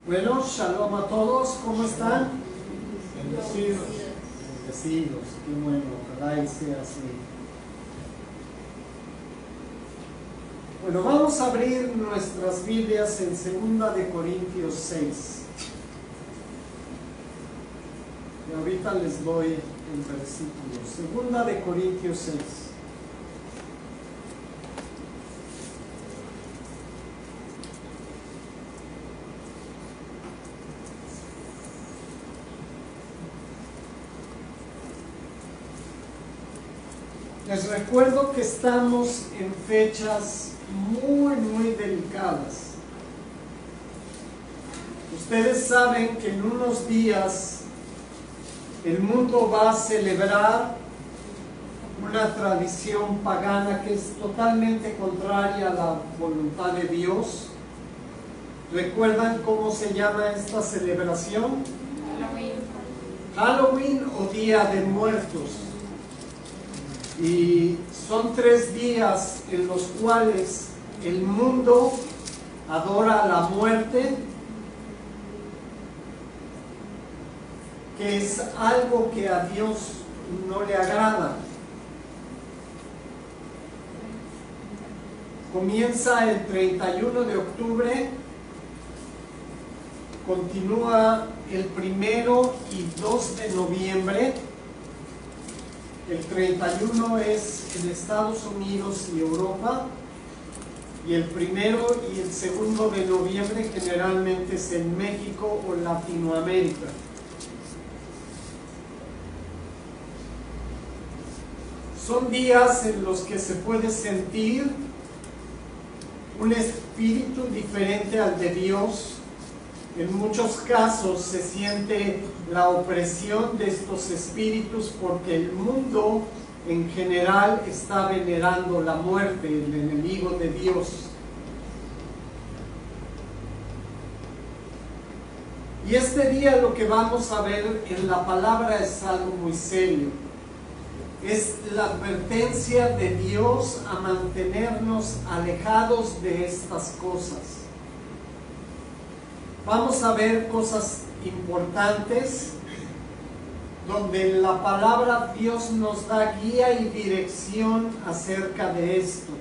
Bueno, shalom a todos, ¿cómo están? Bendecidos. Bendecidos, qué bueno, ojalá y sea así. Bueno, vamos a abrir nuestras Biblias en 2 de Corintios 6. Y ahorita les doy el versículo. 2 de Corintios 6. Les recuerdo que estamos en fechas muy delicadas. Ustedes saben que en unos días el mundo va a celebrar una tradición pagana que es totalmente contraria a la voluntad de Dios. ¿Recuerdan cómo se llama esta celebración? Halloween o Día de Muertos. Y son 3 días en los cuales el mundo adora la muerte, que es algo que a Dios no le agrada. Comienza el 31 de octubre, continúa el 1 y 2 de noviembre. El 31 es en Estados Unidos y Europa, y el 1 y el 2 de noviembre generalmente es en México o Latinoamérica. Son días en los que se puede sentir un espíritu diferente al de Dios. En muchos casos se siente la opresión de estos espíritus porque el mundo en general está venerando la muerte, el enemigo de Dios. Y este día lo que vamos a ver en la palabra es algo muy serio. Es la advertencia de Dios a mantenernos alejados de estas cosas. Vamos a ver cosas importantes donde en la palabra Dios nos da guía y dirección acerca de esto.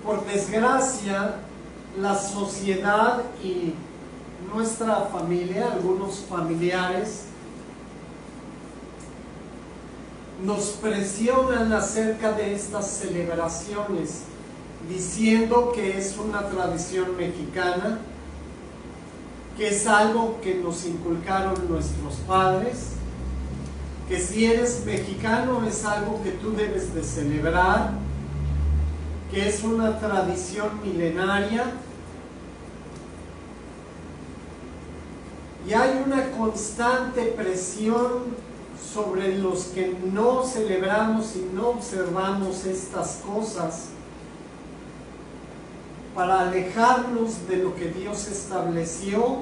Por desgracia, la sociedad y nuestra familia, algunos familiares, nos presionan acerca de estas celebraciones, diciendo que es una tradición mexicana, que es algo que nos inculcaron nuestros padres, que si eres mexicano es algo que tú debes de celebrar, que es una tradición milenaria. Y hay una constante presión sobre los que no celebramos y no observamos estas cosas, para alejarnos de lo que Dios estableció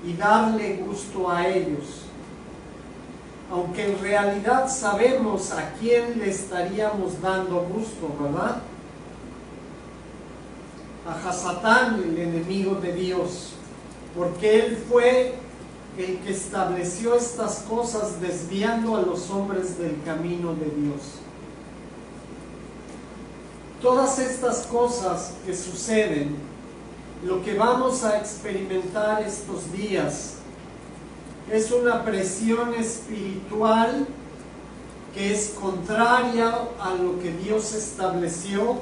y darle gusto a ellos. Aunque en realidad sabemos a quién le estaríamos dando gusto, ¿verdad? A Hasatán, el enemigo de Dios, porque él fue el que estableció estas cosas desviando a los hombres del camino de Dios. Todas estas cosas que suceden, lo que vamos a experimentar estos días, es una presión espiritual que es contraria a lo que Dios estableció.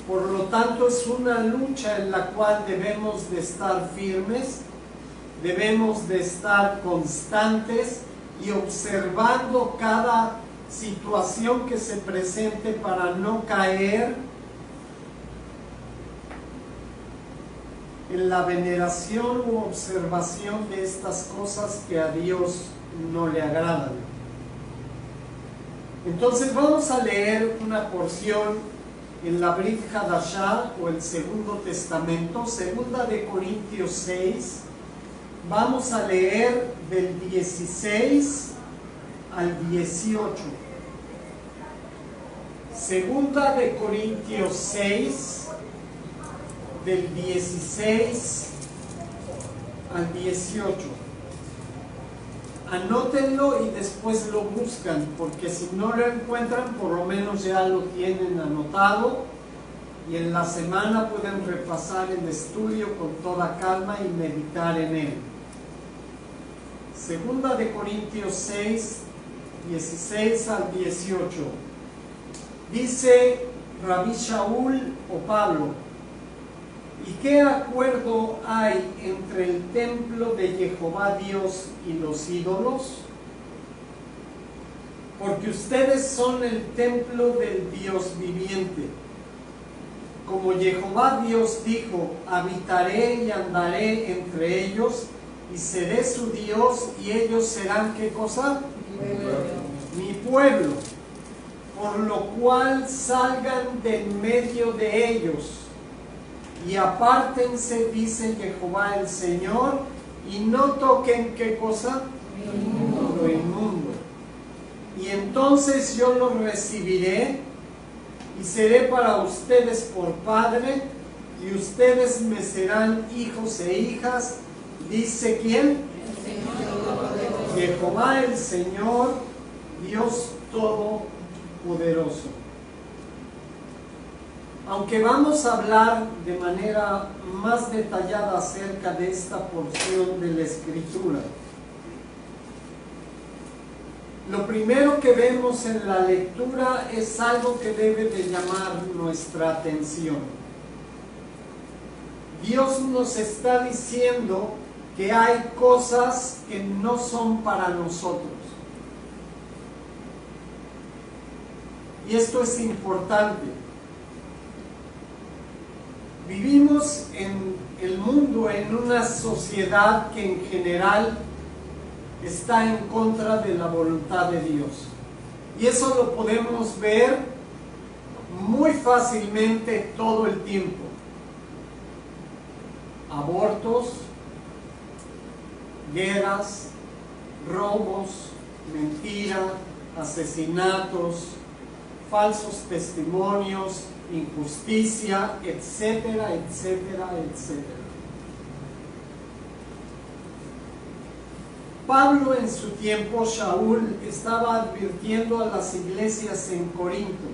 Por lo tanto, es una lucha en la cual debemos de estar firmes, debemos de estar constantes y observando cada situación que se presente para no caer en la veneración u observación de estas cosas que a Dios no le agradan. Entonces vamos a leer una porción en la Brit Hadashah o el Segundo Testamento, 2 de Corintios 6. Vamos a leer del 16 al 18. Segunda de Corintios 6, del 16 al 18. Anótenlo y después lo buscan, porque si no lo encuentran, por lo menos ya lo tienen anotado y en la semana pueden repasar el estudio con toda calma y meditar en él. Segunda de Corintios 6, 16 al 18. Dice Rabí Shaul o Pablo: ¿y qué acuerdo hay entre el templo de Jehová Dios y los ídolos? Porque ustedes son el templo del Dios viviente. Como Jehová Dios dijo: habitaré y andaré entre ellos, y seré su Dios, y ellos serán, ¿qué cosa? Mi pueblo. Por lo cual salgan de en medio de ellos y apártense, dice Jehová el Señor, y no toquen, ¿qué cosa? Lo inmundo. Y entonces yo los recibiré y seré para ustedes por padre, y ustedes me serán hijos e hijas, dice ¿quién? Jehová el Señor, Dios Todopoderoso. Aunque vamos a hablar de manera más detallada acerca de esta porción de la Escritura, lo primero que vemos en la lectura es algo que debe de llamar nuestra atención. Dios nos está diciendo que hay cosas que no son para nosotros. Y esto es importante. Vivimos en el mundo, en una sociedad que en general está en contra de la voluntad de Dios. Y eso lo podemos ver muy fácilmente todo el tiempo. Abortos, guerras, robos, mentira, asesinatos, falsos testimonios, injusticia, etcétera, etcétera, etcétera. Pablo en su tiempo, Shaul, estaba advirtiendo a las iglesias en Corinto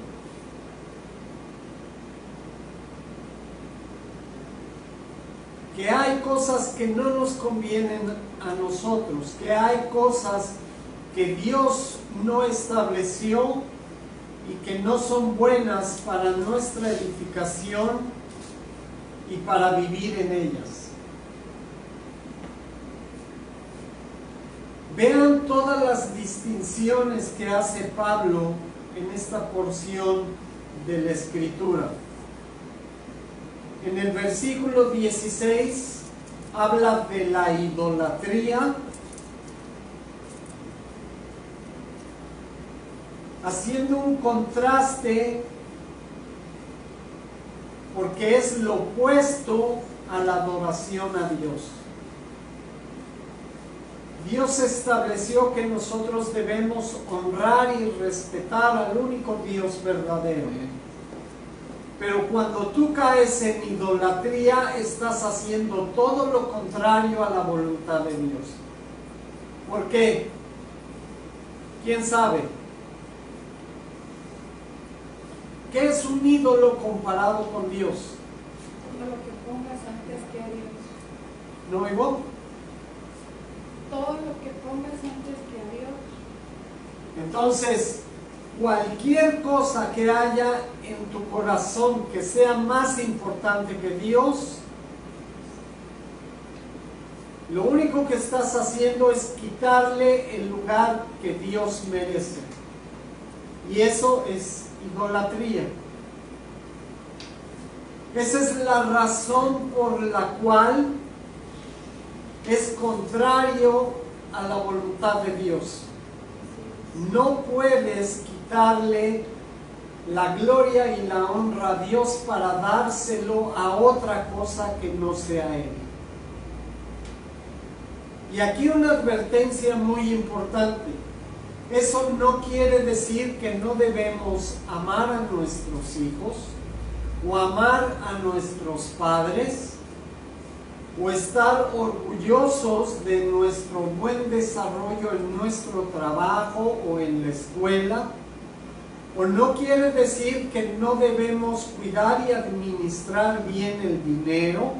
que hay cosas que no nos convienen a nosotros, que hay cosas que Dios no estableció y que no son buenas para nuestra edificación y para vivir en ellas. Vean todas las distinciones que hace Pablo en esta porción de la Escritura. En el versículo 16 habla de la idolatría, haciendo un contraste porque es lo opuesto a la adoración a Dios. Dios estableció que nosotros debemos honrar y respetar al único Dios verdadero. Pero cuando tú caes en idolatría, estás haciendo todo lo contrario a la voluntad de Dios. ¿Por qué? ¿Quién sabe? ¿Qué es un ídolo comparado con Dios? Todo lo que pongas antes que a Dios. ¿No oigo? Todo lo que pongas antes que a Dios. Entonces, cualquier cosa que haya en tu corazón que sea más importante que Dios, lo único que estás haciendo es quitarle el lugar que Dios merece. Y eso es idolatría. Esa es la razón por la cual es contrario a la voluntad de Dios. No puedes quitarle la gloria y la honra a Dios para dárselo a otra cosa que no sea Él. Y aquí una advertencia muy importante. Eso no quiere decir que no debemos amar a nuestros hijos o amar a nuestros padres o estar orgullosos de nuestro buen desarrollo en nuestro trabajo o en la escuela. O no quiere decir que no debemos cuidar y administrar bien el dinero.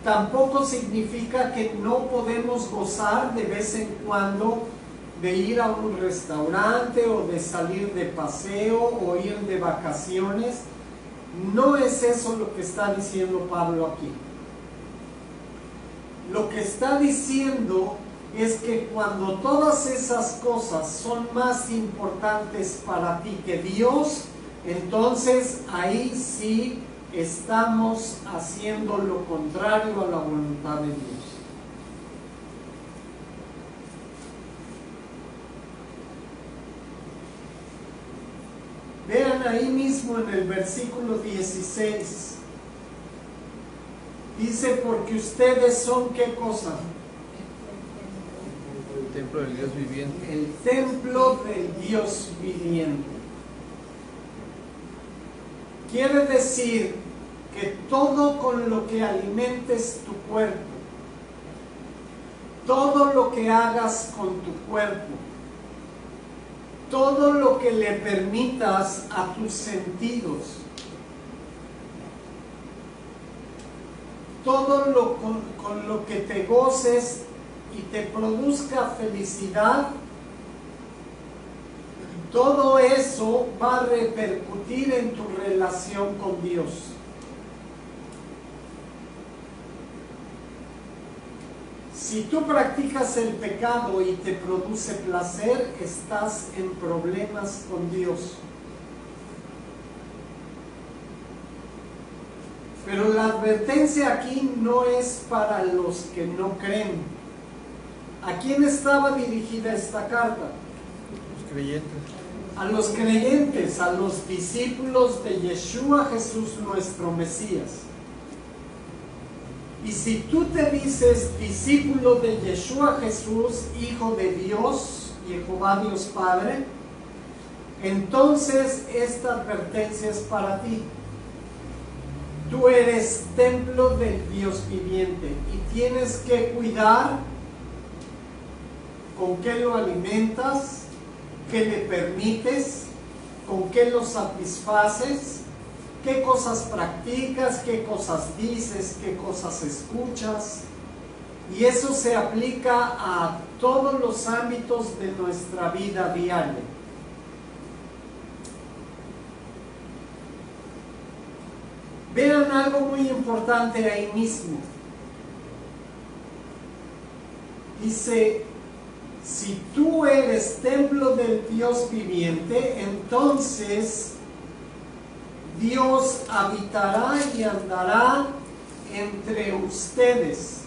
Tampoco significa que no podemos gozar de vez en cuando de ir a un restaurante o de salir de paseo o ir de vacaciones. No es eso lo que está diciendo Pablo aquí. Lo que está diciendo es que cuando todas esas cosas son más importantes para ti que Dios, entonces ahí sí estamos haciendo lo contrario a la voluntad de Dios. Vean ahí mismo en el versículo 16. Dice, porque ustedes son, ¿qué cosa? El templo del Dios viviente. El templo del Dios viviente. Quiere decir que todo con lo que alimentes tu cuerpo, todo lo que hagas con tu cuerpo, todo lo que le permitas a tus sentidos, todo lo con lo que te goces y te produzca felicidad, todo eso va a repercutir en tu relación con Dios. Si tú practicas el pecado y te produce placer, estás en problemas con Dios. Pero la advertencia aquí no es para los que no creen. ¿A quién estaba dirigida esta carta? Los creyentes. A los creyentes, a los discípulos de Yeshua Jesús, nuestro Mesías. Y si tú te dices discípulo de Yeshua Jesús, Hijo de Dios, Jehová Dios Padre, entonces esta advertencia es para ti. Tú eres templo del Dios viviente y tienes que cuidar con qué lo alimentas, qué le permites, con qué lo satisfaces, qué cosas practicas, qué cosas dices, qué cosas escuchas. Y eso se aplica a todos los ámbitos de nuestra vida diaria. Vean algo muy importante ahí mismo. Dice, si tú eres templo del Dios viviente, entonces Dios habitará y andará entre ustedes.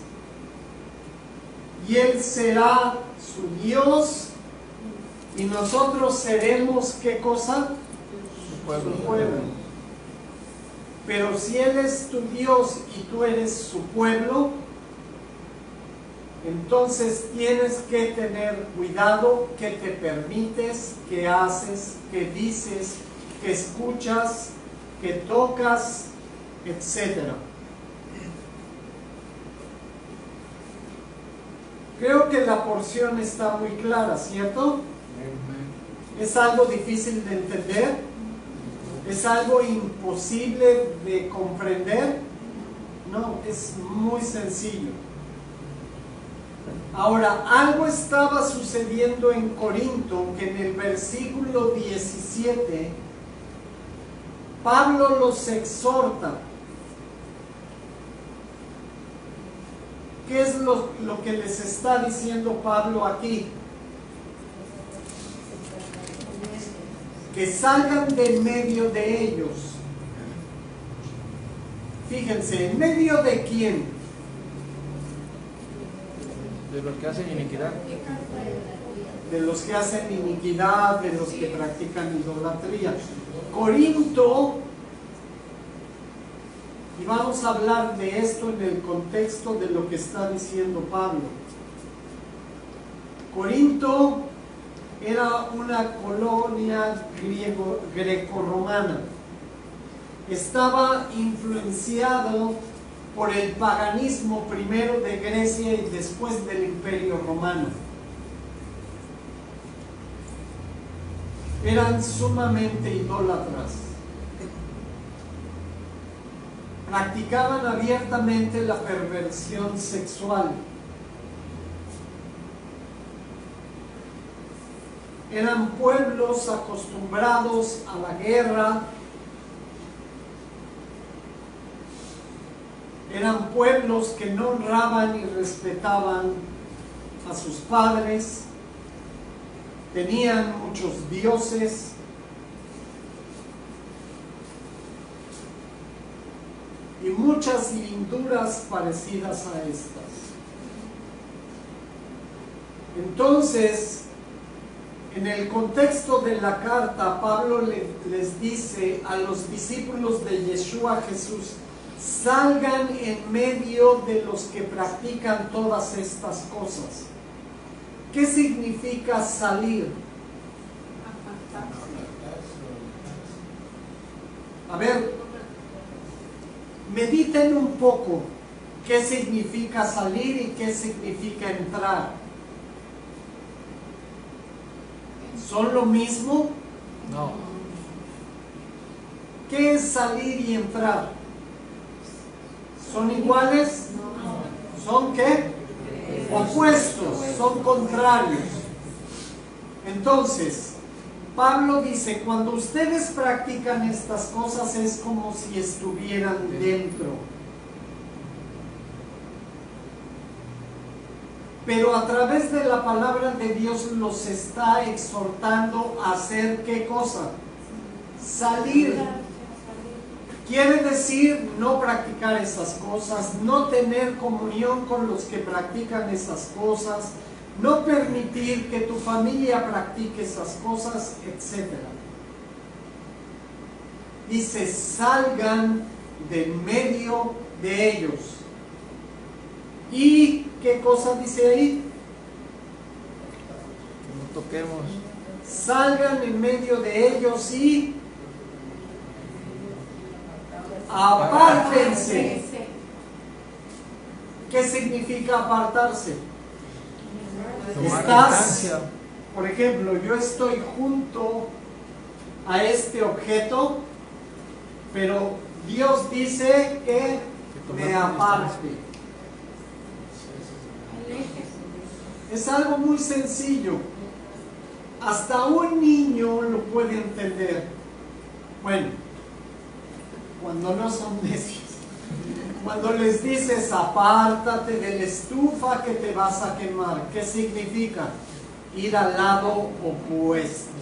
Y Él será su Dios y nosotros seremos, ¿qué cosa? Su pueblo. Pero si Él es tu Dios y tú eres su pueblo, entonces tienes que tener cuidado qué te permites, qué haces, qué dices, qué escuchas, qué tocas, etc. Creo que la porción está muy clara, ¿cierto? ¿Es algo difícil de entender? ¿Es algo imposible de comprender? No, es muy sencillo. Ahora, algo estaba sucediendo en Corinto que en el versículo 17 Pablo los exhorta. ¿Qué es lo que les está diciendo Pablo aquí? Que salgan de medio de ellos. Fíjense, ¿en medio de quién? De los que hacen iniquidad. De los que hacen iniquidad, de los que practican idolatría. Corinto, y vamos a hablar de esto en el contexto de lo que está diciendo Pablo. Corinto era una colonia grecorromana. Estaba influenciado por el paganismo primero de Grecia y después del Imperio Romano. Eran sumamente idólatras. Practicaban abiertamente la perversión sexual. Eran pueblos acostumbrados a la guerra. Eran pueblos que no honraban y respetaban a sus padres. Tenían muchos dioses. Y muchas linduras parecidas a estas. Entonces, en el contexto de la carta, Pablo les dice a los discípulos de Yeshua Jesús: salgan en medio de los que practican todas estas cosas. ¿Qué significa salir? A ver, mediten un poco qué significa salir y qué significa entrar. ¿Son lo mismo? No. ¿Qué es salir y entrar? ¿Son iguales? ¿Son qué? Opuestos, son contrarios. Entonces, Pablo dice, cuando ustedes practican estas cosas es como si estuvieran dentro. Pero a través de la palabra de Dios los está exhortando a hacer ¿qué cosa? Salir. Quiere decir no practicar esas cosas, no tener comunión con los que practican esas cosas, no permitir que tu familia practique esas cosas, etc. Dice, salgan de en medio de ellos. ¿Y qué cosa dice ahí? Que no toquemos. Salgan en medio de ellos y apártense. ¿Qué significa apartarse? Tomar Estás, distancia. por ejemplo, yo estoy junto a este objeto, pero Dios dice que me aparte. Es algo muy sencillo. Hasta un niño lo puede entender. Bueno, cuando no son necios. Cuando les dices apártate de la estufa que te vas a quemar, ¿qué significa? Ir al lado opuesto.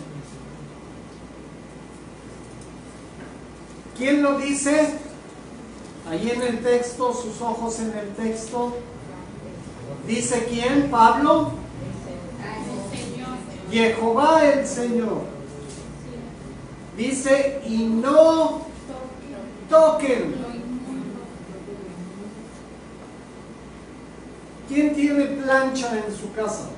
¿Quién lo dice? Ahí en el texto, sus ojos en el texto. ¿Dice quién? ¿Pablo? Jehová el Señor. Dice, y no toquen. ¿Quién tiene plancha en su casa?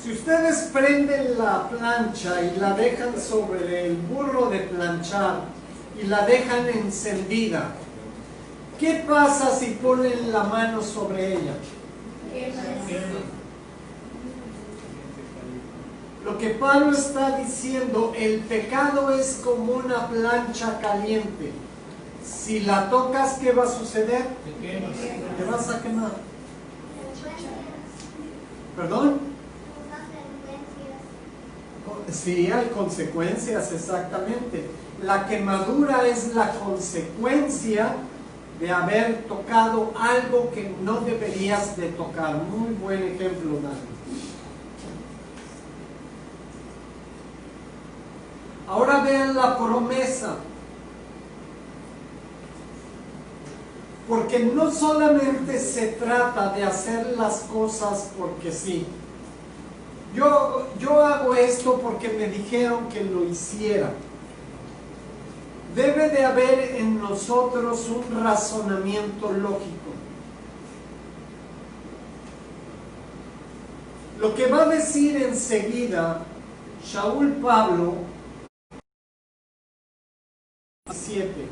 Si ustedes prenden la plancha y la dejan sobre el burro de planchar y la dejan encendida, ¿qué pasa si ponen la mano sobre ella? Lo que Pablo está diciendo, el pecado es como una plancha caliente. Si la tocas, ¿qué va a suceder? Te vas a quemar. ¿Perdón? Sí, hay consecuencias, exactamente. La quemadura es la consecuencia de haber tocado algo que no deberías de tocar. Muy buen ejemplo, Dani. Ahora vean la promesa. Porque no solamente se trata de hacer las cosas porque sí. Yo hago esto porque me dijeron que lo hiciera. Debe de haber en nosotros un razonamiento lógico. Lo que va a decir enseguida Shaul Pablo 7.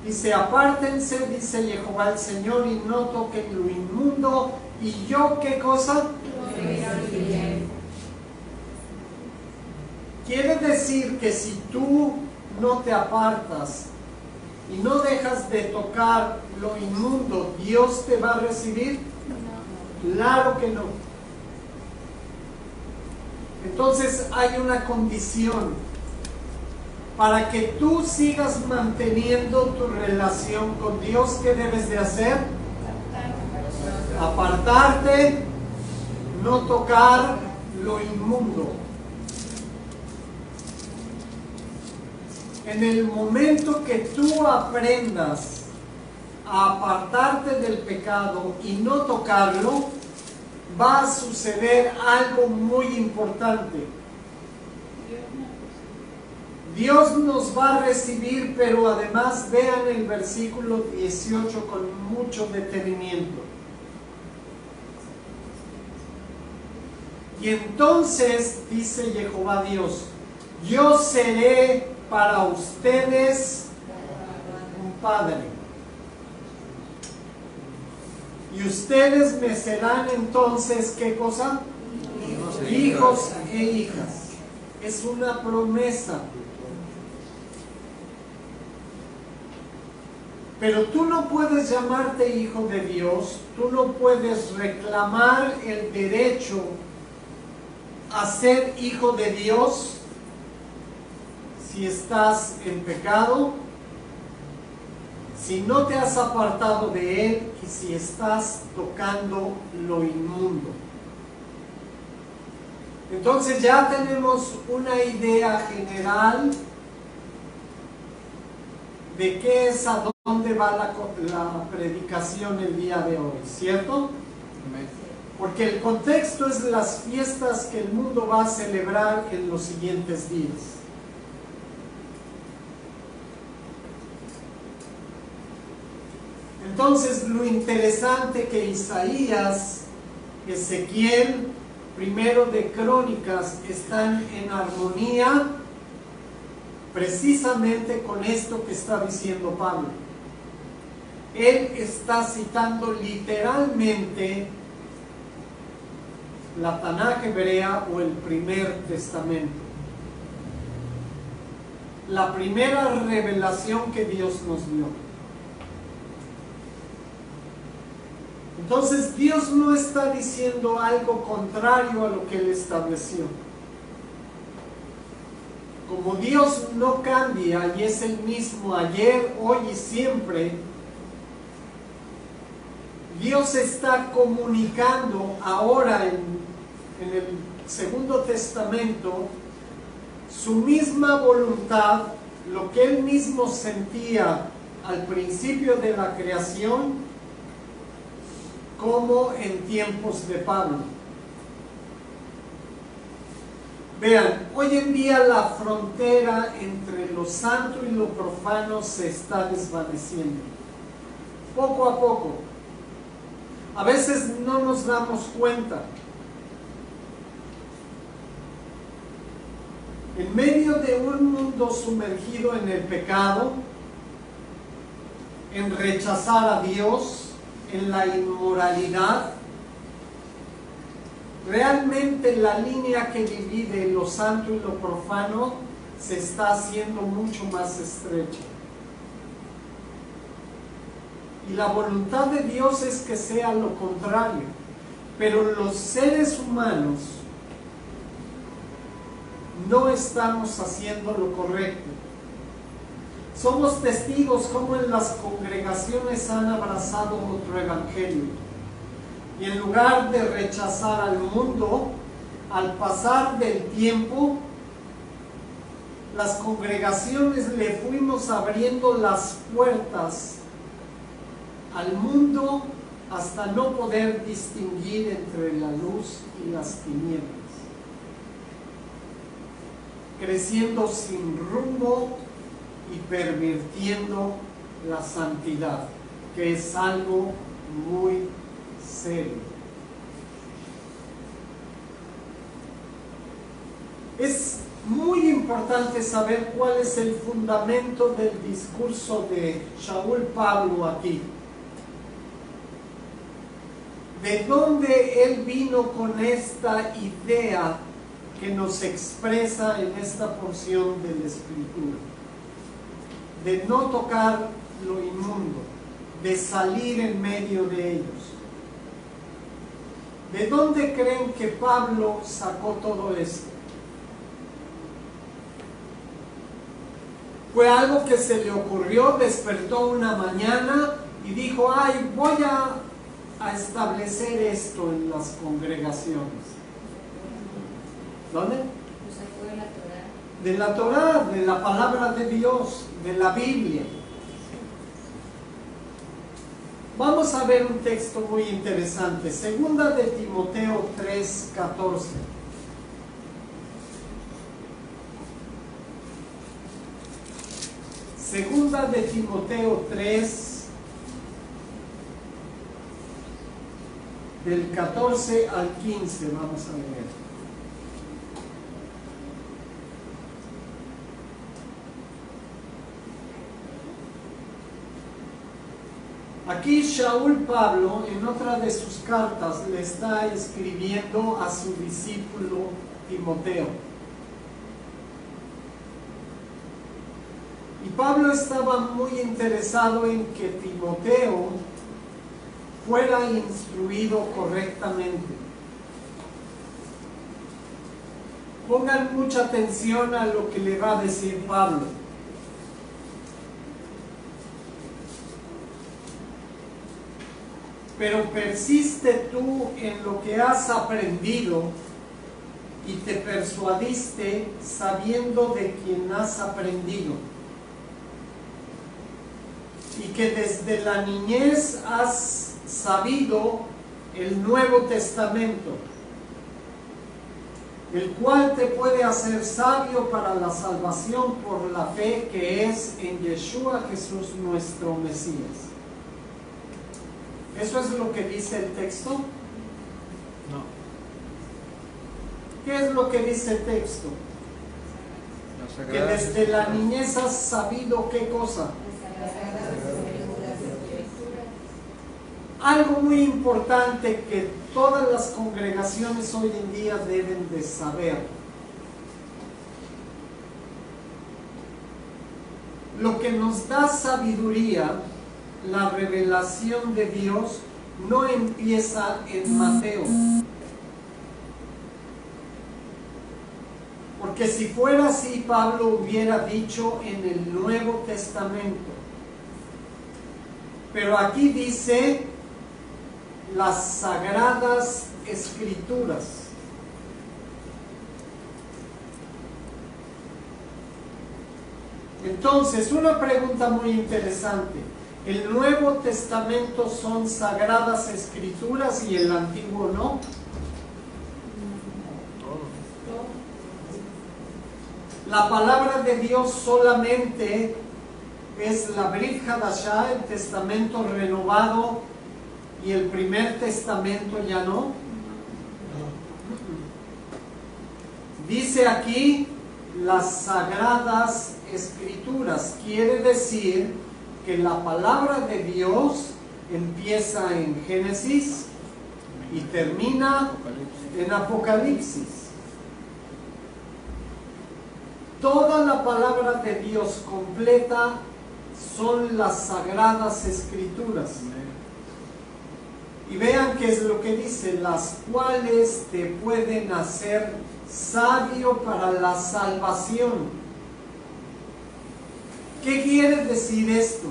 Dice, apártense, dice Jehová el Señor, y no toquen lo inmundo, y yo, ¿qué cosa? Quiere decir que si tú no te apartas y no dejas de tocar lo inmundo, ¿Dios te va a recibir? No. Claro que no. Entonces hay una condición. Para que tú sigas manteniendo tu relación con Dios, ¿qué debes de hacer? Apartarte, no tocar lo inmundo. En el momento que tú aprendas a apartarte del pecado y no tocarlo, va a suceder algo muy importante. Dios nos va a recibir, pero además vean el versículo 18 con mucho detenimiento. Y entonces dice Jehová Dios, yo seré para ustedes un padre, y ustedes me serán entonces, ¿qué cosa? Hijos e hijas. Es una promesa. Pero tú no puedes llamarte hijo de Dios, tú no puedes reclamar el derecho a ser hijo de Dios si estás en pecado, si no te has apartado de Él y si estás tocando lo inmundo. Entonces ya tenemos una idea general de qué es, a dónde va la predicación el día de hoy, ¿cierto? Porque el contexto es las fiestas que el mundo va a celebrar en los siguientes días. Entonces, lo interesante que Isaías, Ezequiel, primero de Crónicas, están en armonía precisamente con esto que está diciendo Pablo. Él está citando literalmente la Tanaj hebrea o el primer testamento. La primera revelación que Dios nos dio. Entonces Dios no está diciendo algo contrario a lo que Él estableció. Como Dios no cambia y es el mismo ayer, hoy y siempre, Dios está comunicando ahora en el Segundo Testamento su misma voluntad, lo que Él mismo sentía al principio de la creación, como en tiempos de Pablo. Vean, hoy en día la frontera entre lo santo y lo profano se está desvaneciendo, poco a poco. A veces no nos damos cuenta. En medio de un mundo sumergido en el pecado, en rechazar a Dios, en la inmoralidad, realmente la línea que divide lo santo y lo profano se está haciendo mucho más estrecha. Y la voluntad de Dios es que sea lo contrario. Pero los seres humanos no estamos haciendo lo correcto. Somos testigos cómo en las congregaciones han abrazado otro evangelio. Y en lugar de rechazar al mundo, al pasar del tiempo, las congregaciones le fuimos abriendo las puertas al mundo hasta no poder distinguir entre la luz y las tinieblas, creciendo sin rumbo y pervirtiendo la santidad, que es algo muy serio. Es muy importante saber cuál es el fundamento del discurso de Shaul Pablo aquí. ¿De dónde él vino con esta idea que nos expresa en esta porción de la Escritura? De no tocar lo inmundo, de salir en medio de ellos. ¿De dónde creen que Pablo sacó todo esto? Fue algo que se le ocurrió, despertó una mañana y dijo, ay, voy a establecer esto en las congregaciones. ¿Dónde? De la Torá, de la palabra de Dios, de la Biblia. Vamos a ver un texto muy interesante, Segunda de Timoteo 3:14. Segunda de Timoteo 3, del 14 al 15, vamos a leer. Aquí Shaul Pablo, en otra de sus cartas, le está escribiendo a su discípulo Timoteo. Y Pablo estaba muy interesado en que Timoteo fuera instruido correctamente. Pongan mucha atención a lo que le va a decir Pablo. Pero persiste tú en lo que has aprendido y te persuadiste sabiendo de quien has aprendido, y que desde la niñez has sabido el Nuevo Testamento, el cual te puede hacer sabio para la salvación por la fe que es en Yeshua Jesús nuestro Mesías. ¿Eso es lo que dice el texto? No. ¿Qué es lo que dice el texto? Que desde la niñez has sabido ¿qué cosa? Algo muy importante que todas las congregaciones hoy en día deben de saber. Lo que nos da sabiduría, la revelación de Dios, no empieza en Mateo. Porque si fuera así, Pablo hubiera dicho en el Nuevo Testamento. Pero aquí dice las Sagradas Escrituras. Entonces, una pregunta muy interesante. ¿El Nuevo Testamento son Sagradas Escrituras y el Antiguo no? La palabra de Dios solamente es la Brit Hadashah, el Testamento renovado, y el Primer Testamento ya no. Dice aquí las Sagradas Escrituras, quiere decir que la palabra de Dios empieza en Génesis y termina en Apocalipsis. Toda la palabra de Dios completa son las Sagradas Escrituras. Y vean qué es lo que dice, las cuales te pueden hacer sabio para la salvación. ¿Qué quiere decir esto?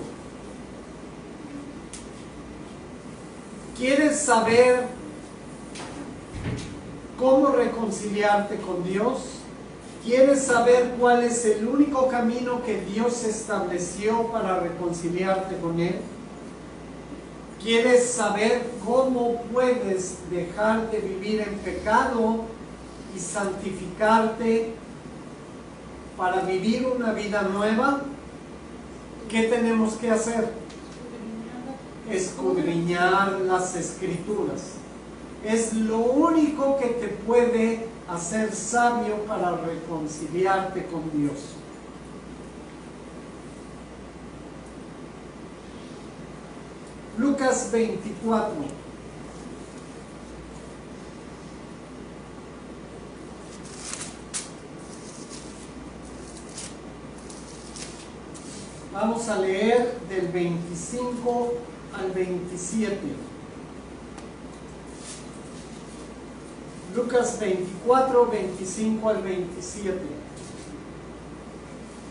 ¿Quieres saber cómo reconciliarte con Dios? ¿Quieres saber cuál es el único camino que Dios estableció para reconciliarte con Él? ¿Quieres saber cómo puedes dejar de vivir en pecado y santificarte para vivir una vida nueva? ¿Qué tenemos que hacer? escudriñar las Escrituras. Es lo único que te puede hacer sabio para reconciliarte con Dios. Lucas 24. Vamos a leer del 25 al 27. Lucas 24, 25 al 27.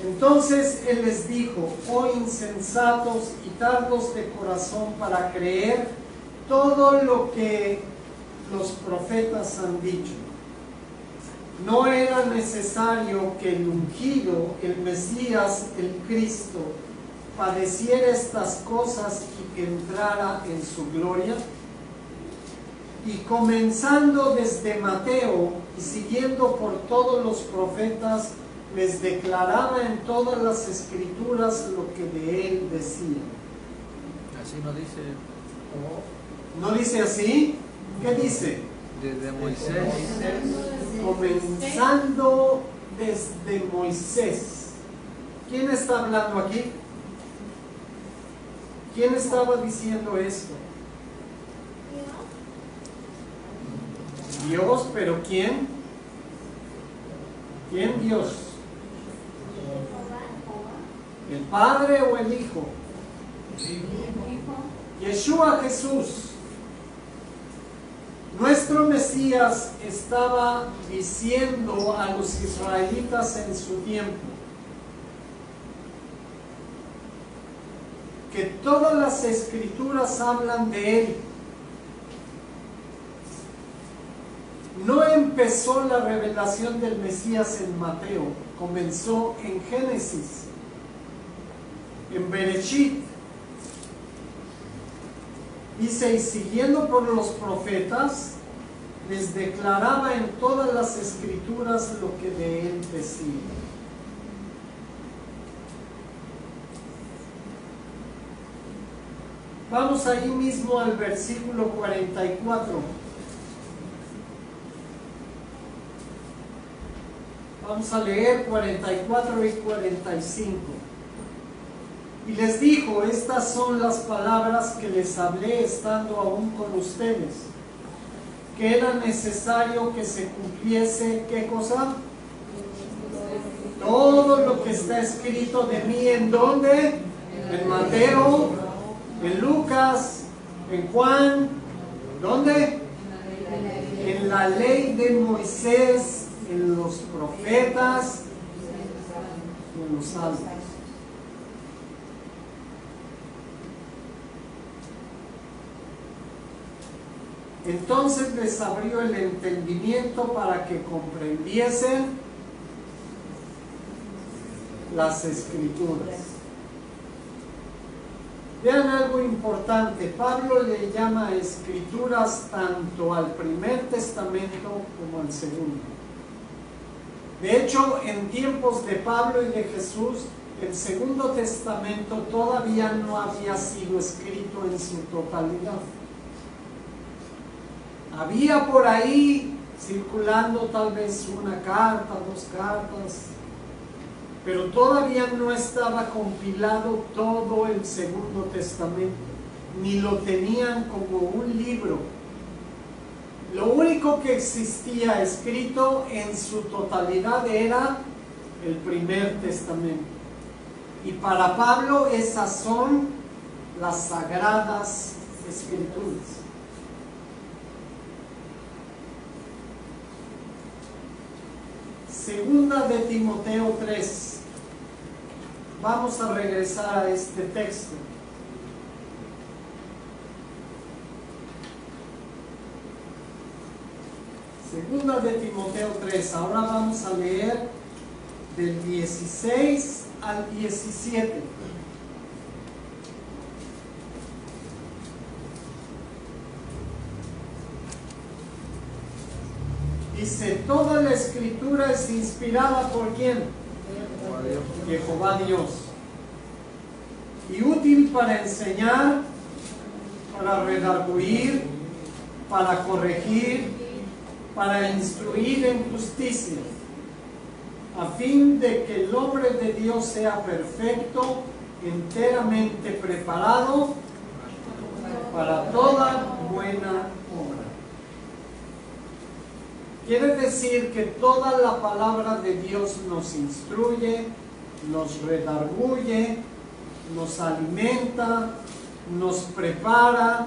Entonces él les dijo: oh insensatos y tardos de corazón para creer todo lo que los profetas han dicho. ¿No era necesario que el ungido, el Mesías, el Cristo, padeciera estas cosas y que entrara en su gloria? Y comenzando desde Mateo y siguiendo por todos los profetas, les declaraba en todas las Escrituras lo que de él decían. Así no dice. ¿No dice así? ¿Qué dice? Desde Moisés. Comenzando desde Moisés. ¿Quién está hablando aquí? ¿Quién estaba diciendo esto? Dios, pero ¿quién? ¿Quién Dios? ¿El Padre o el Hijo? Yeshua, Jesús. Nuestro Mesías estaba diciendo a los israelitas en su tiempo que todas las Escrituras hablan de él. No empezó la revelación del Mesías en Mateo, comenzó en Génesis, en Bereshit. Dice: y siguiendo por los profetas, les declaraba en todas las Escrituras lo que de él decía. Vamos ahí mismo al versículo 44. Vamos a leer 44 y 45. Y les dijo: estas son las palabras que les hablé estando aún con ustedes, que era necesario que se cumpliese, ¿qué cosa? Todo lo que está escrito de mí. ¿En dónde? En Mateo, en Lucas, en Juan. ¿Dónde? En la ley de Moisés, en los profetas y en los salmos. Entonces les abrió el entendimiento para que comprendiesen las Escrituras. Vean algo importante. Pablo le llama Escrituras tanto al Primer Testamento como al Segundo. De hecho, en tiempos de Pablo y de Jesús, el Segundo Testamento todavía no había sido escrito en su totalidad. Había por ahí circulando tal vez una carta, dos cartas, pero todavía no estaba compilado todo el Segundo Testamento, ni lo tenían como un libro. Lo único que existía escrito en su totalidad era el Primer Testamento. Y para Pablo esas son las Sagradas Escrituras. Segunda de Timoteo 3. Vamos a regresar a este texto. Segunda de Timoteo 3. Ahora vamos a leer del 16 al 17. Dice: toda la Escritura es inspirada por ¿quién? Jehová Dios. Y útil para enseñar, para redarguir, para corregir, para instruir en justicia, a fin de que el hombre de Dios sea perfecto, enteramente preparado para toda buena obra. Quiere decir que toda la palabra de Dios nos instruye, nos redarguye, nos alimenta, nos prepara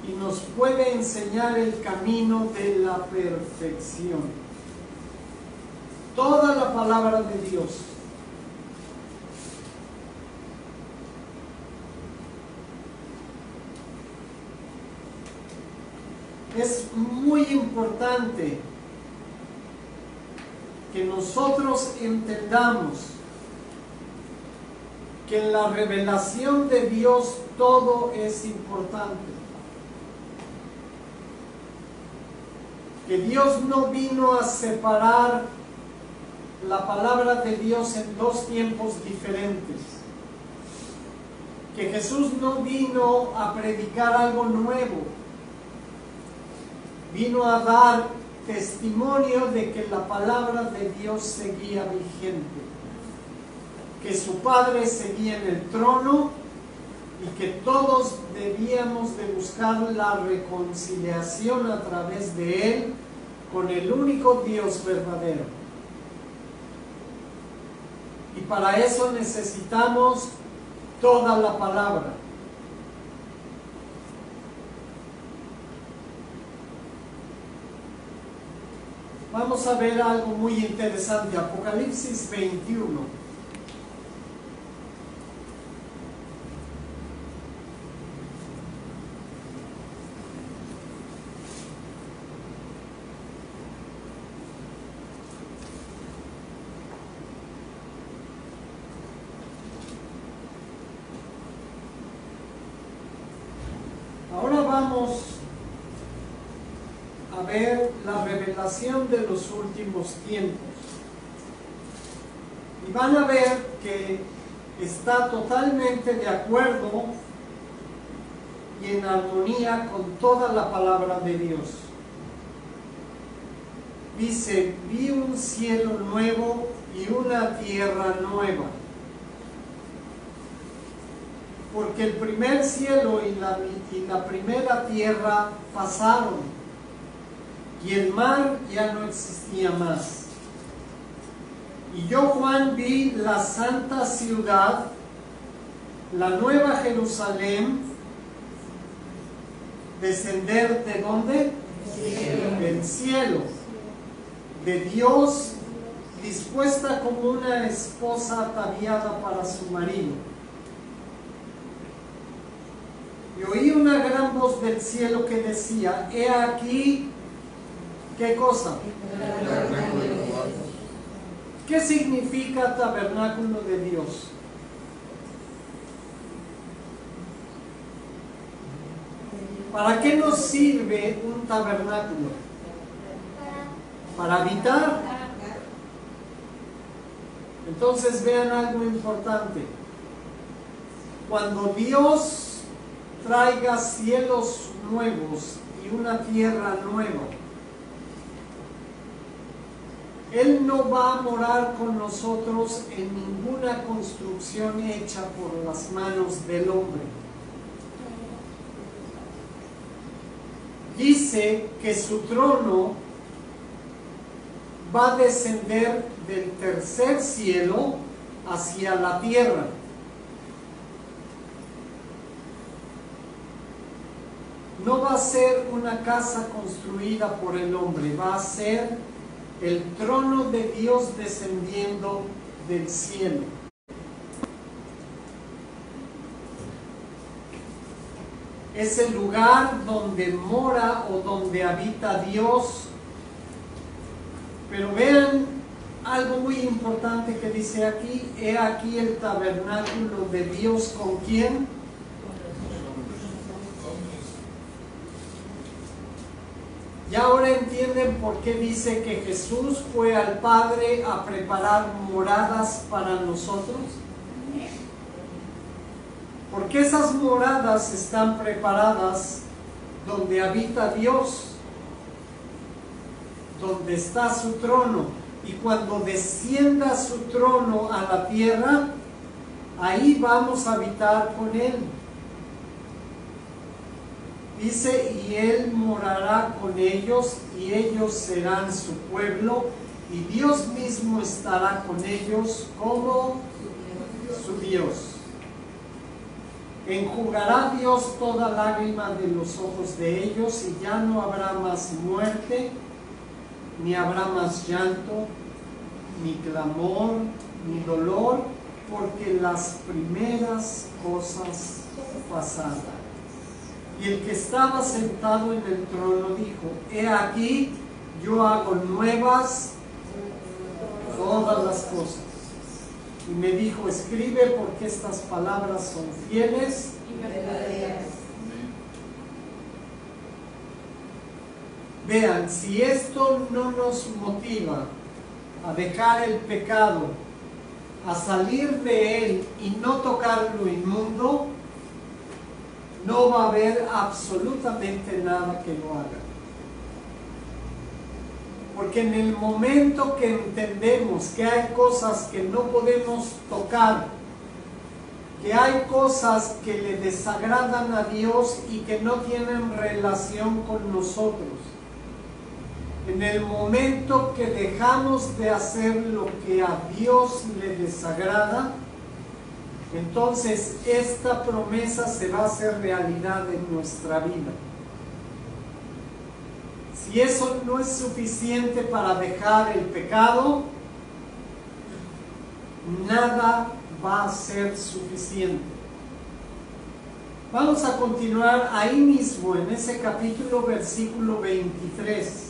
y nos puede enseñar el camino de la perfección. Toda la palabra de Dios. Es muy importante que nosotros entendamos que en la revelación de Dios todo es importante. Que Dios no vino a separar la palabra de Dios en dos tiempos diferentes. Que Jesús no vino a predicar algo nuevo. Vino a dar testimonio de que la palabra de Dios seguía vigente, que su Padre seguía en el trono y que todos debíamos de buscar la reconciliación a través de Él con el único Dios verdadero. Y para eso necesitamos toda la palabra. Vamos a ver algo muy interesante, Apocalipsis 21. Ahora vamos a ver la revelación de los últimos tiempos. Y van a ver que está totalmente de acuerdo y en armonía con toda la palabra de Dios. Dice, vi un cielo nuevo y una tierra nueva. Porque el primer cielo y la primera tierra pasaron, y el mar ya no existía más. Y yo, Juan, vi la santa ciudad, la nueva Jerusalén, descender ¿de dónde? Del cielo, de Dios, dispuesta como una esposa ataviada para su marido. Y oí una gran voz del cielo que decía, he aquí, ¿qué cosa? ¿Qué significa tabernáculo de Dios? ¿Para qué nos sirve un tabernáculo? Para habitar. Entonces vean algo importante. Cuando Dios traiga cielos nuevos y una tierra nueva, Él no va a morar con nosotros en ninguna construcción hecha por las manos del hombre. Dice que su trono va a descender del tercer cielo hacia la tierra. No va a ser una casa construida por el hombre, va a ser el trono de Dios descendiendo del cielo. Es el lugar donde mora o donde habita Dios. Pero vean algo muy importante que dice aquí. He aquí el tabernáculo de Dios ¿con quién? ¿Ya ahora entienden por qué dice que Jesús fue al Padre a preparar moradas para nosotros? Porque esas moradas están preparadas donde habita Dios, donde está su trono. Y cuando descienda su trono a la tierra, ahí vamos a habitar con Él. Dice, y Él morará con ellos, y ellos serán su pueblo, y Dios mismo estará con ellos como su Dios. Enjugará Dios toda lágrima de los ojos de ellos, y ya no habrá más muerte, ni habrá más llanto, ni clamor, ni dolor, porque las primeras cosas pasaron. Y el que estaba sentado en el trono dijo, he aquí, yo hago nuevas todas las cosas. Y me dijo, escribe, porque estas palabras son fieles Y verdaderas. Vean, si esto no nos motiva a dejar el pecado, a salir de él y no tocar lo inmundo, no va a haber absolutamente nada que lo haga. Porque en el momento que entendemos que hay cosas que no podemos tocar, que hay cosas que le desagradan a Dios y que no tienen relación con nosotros, en el momento que dejamos de hacer lo que a Dios le desagrada, entonces esta promesa se va a hacer realidad en nuestra vida. Si eso no es suficiente para dejar el pecado, nada va a ser suficiente. Vamos a continuar ahí mismo, en ese capítulo, versículo 23.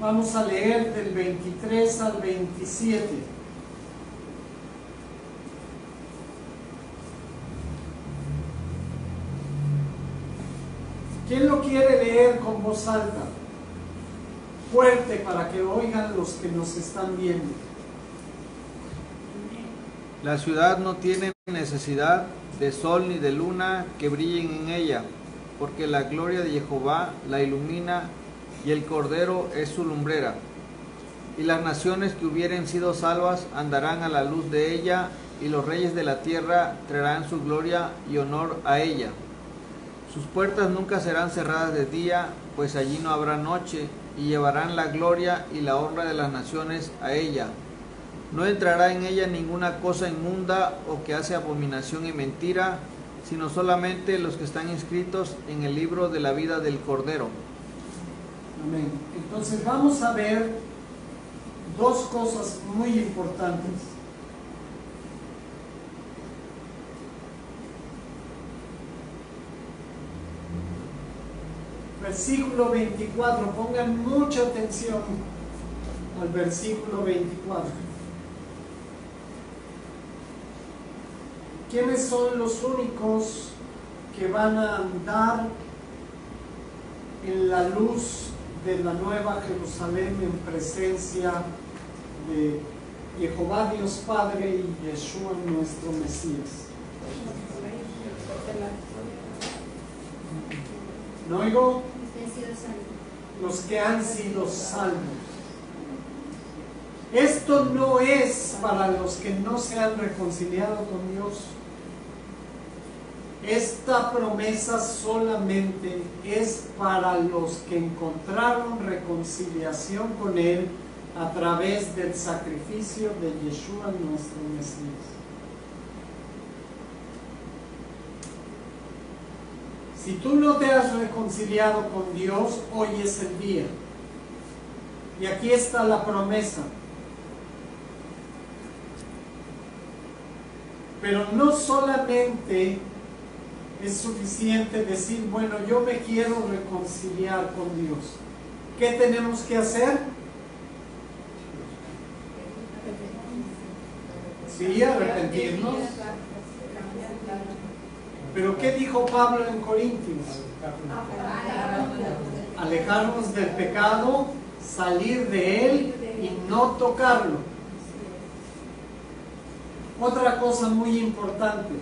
Vamos a leer del 23 al 27. ¿Quién lo quiere leer con voz alta? Fuerte, para que oigan los que nos están viendo. La ciudad no tiene necesidad de sol ni de luna que brillen en ella, porque la gloria de Jehová la ilumina, y el Cordero es su lumbrera. Y las naciones que hubieren sido salvas andarán a la luz de ella, y los reyes de la tierra traerán su gloria y honor a ella. Sus puertas nunca serán cerradas de día, pues allí no habrá noche, y llevarán la gloria y la honra de las naciones a ella. No entrará en ella ninguna cosa inmunda o que hace abominación y mentira, sino solamente los que están inscritos en el libro de la vida del Cordero. Amén. Entonces vamos a ver dos cosas muy importantes. Versículo 24, pongan mucha atención al versículo 24. ¿Quiénes son los únicos que van a andar en la luz de la nueva Jerusalén en presencia de Jehová Dios Padre y Yeshua nuestro Mesías? ¿No oigo? Los que han sido salvos. Esto no es para los que no se han reconciliado con Dios. Esta promesa solamente es para los que encontraron reconciliación con Él a través del sacrificio de Yeshua nuestro Mesías. Si tú no te has reconciliado con Dios, hoy es el día. Y aquí está la promesa. Pero no solamente es suficiente decir, bueno, yo me quiero reconciliar con Dios. ¿Qué tenemos que hacer? Sí, arrepentirnos. Pero ¿qué dijo Pablo en Corintios? Alejarnos del pecado, salir de él y no tocarlo. Otra cosa muy importante,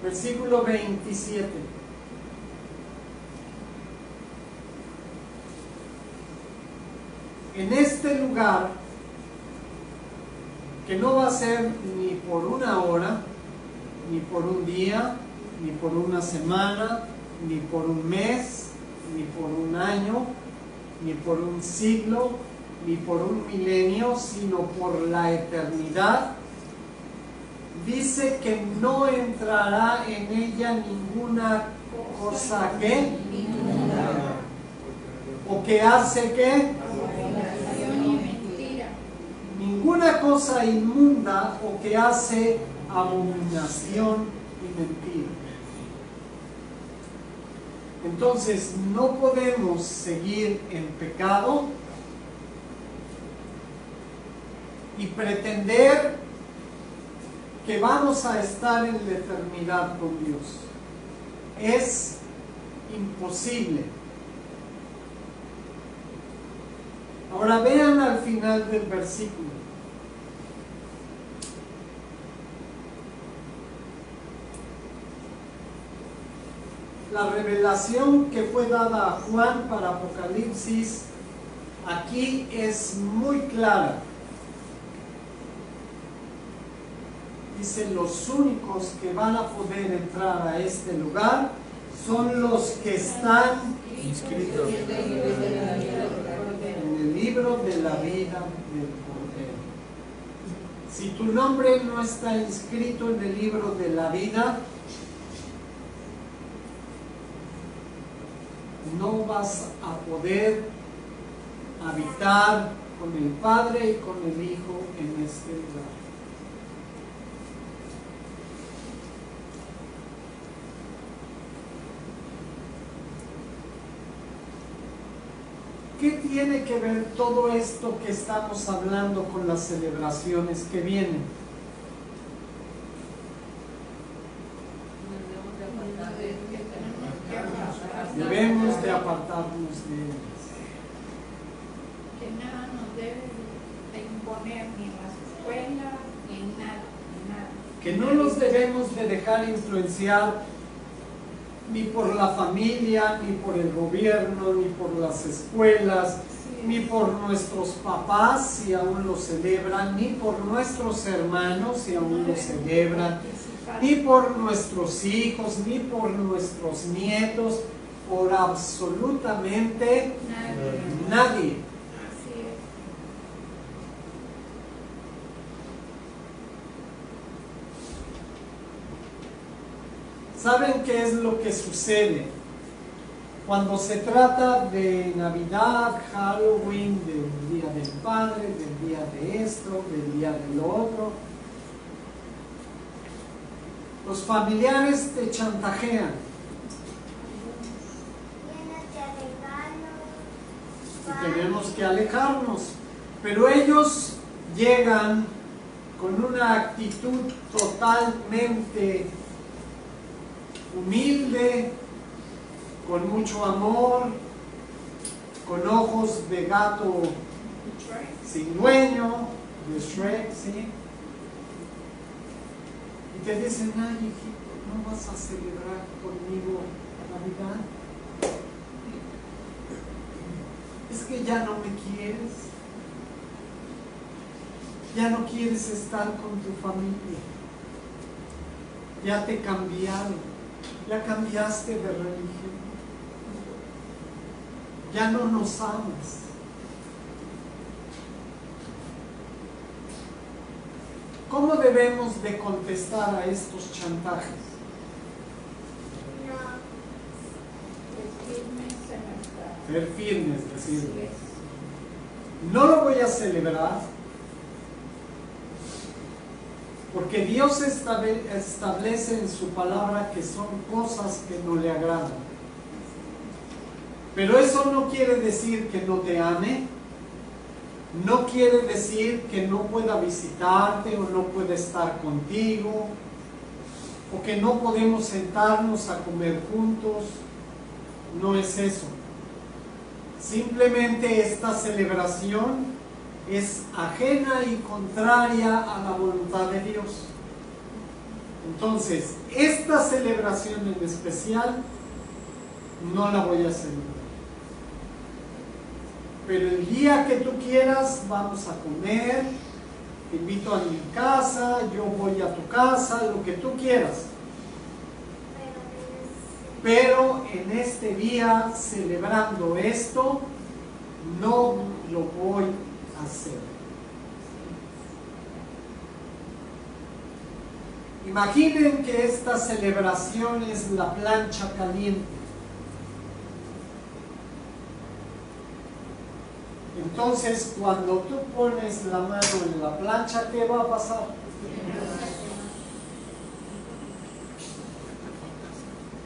versículo 27. En este lugar, que no va a ser ni por una hora, ni por un día, ni por una semana, ni por un mes, ni por un año, ni por un siglo, ni por un milenio, sino por la eternidad. Dice que no entrará en ella ninguna cosa que, o que hace que, ninguna cosa inmunda o que hace abominación y mentira. Entonces no podemos seguir en pecado y pretender que vamos a estar en la eternidad con Dios. Es imposible. Ahora vean al final del versículo. La revelación que fue dada a Juan para Apocalipsis aquí es muy clara. Dice, los únicos que van a poder entrar a este lugar son los que están inscritos en el libro de la vida del Cordero. Si tu nombre no está inscrito en el libro de la vida, no vas a poder habitar con el Padre y con el Hijo en este lugar. ¿Qué tiene que ver todo esto que estamos hablando con las celebraciones que vienen? Debemos de apartarnos de ellas. Que nada nos debe de imponer ni en las escuelas, ni en nada, nada. Que no nos debemos de dejar influenciar ni por la familia, ni por el gobierno, ni por las escuelas, ni por nuestros papás si aún lo celebran, ni por nuestros hermanos si aún lo celebran, ni por nuestros hijos, ni por nuestros nietos, por absolutamente nadie. Así es. ¿Saben qué es lo que sucede? Cuando se trata de Navidad, Halloween, del Día del Padre, del día de esto, del día de lo otro, los familiares te chantajean. Y tenemos que alejarnos. Pero ellos llegan con una actitud totalmente humilde, con mucho amor, con ojos de gato sin dueño, de Shrek, ¿sí? Y te dicen, ay, hijito, ¿no vas a celebrar conmigo Navidad? Es que ya no me quieres, ya no quieres estar con tu familia, ya te cambiaron, ya cambiaste de religión, ya no nos amas. ¿Cómo debemos de contestar a estos chantajes? Ser firmes, decir, no lo voy a celebrar porque Dios establece en su palabra que son cosas que no le agradan. Pero eso no quiere decir que no te ame, no quiere decir que no pueda visitarte o no pueda estar contigo, o que no podemos sentarnos a comer juntos. No es eso. Simplemente esta celebración es ajena y contraria a la voluntad de Dios. Entonces, esta celebración en especial no la voy a celebrar. Pero el día que tú quieras, vamos a comer, te invito a mi casa, yo voy a tu casa, lo que tú quieras. Pero en este día, celebrando esto, no lo voy a hacer. Imaginen que esta celebración es la plancha caliente. Entonces, cuando tú pones la mano en la plancha, ¿qué va a pasar?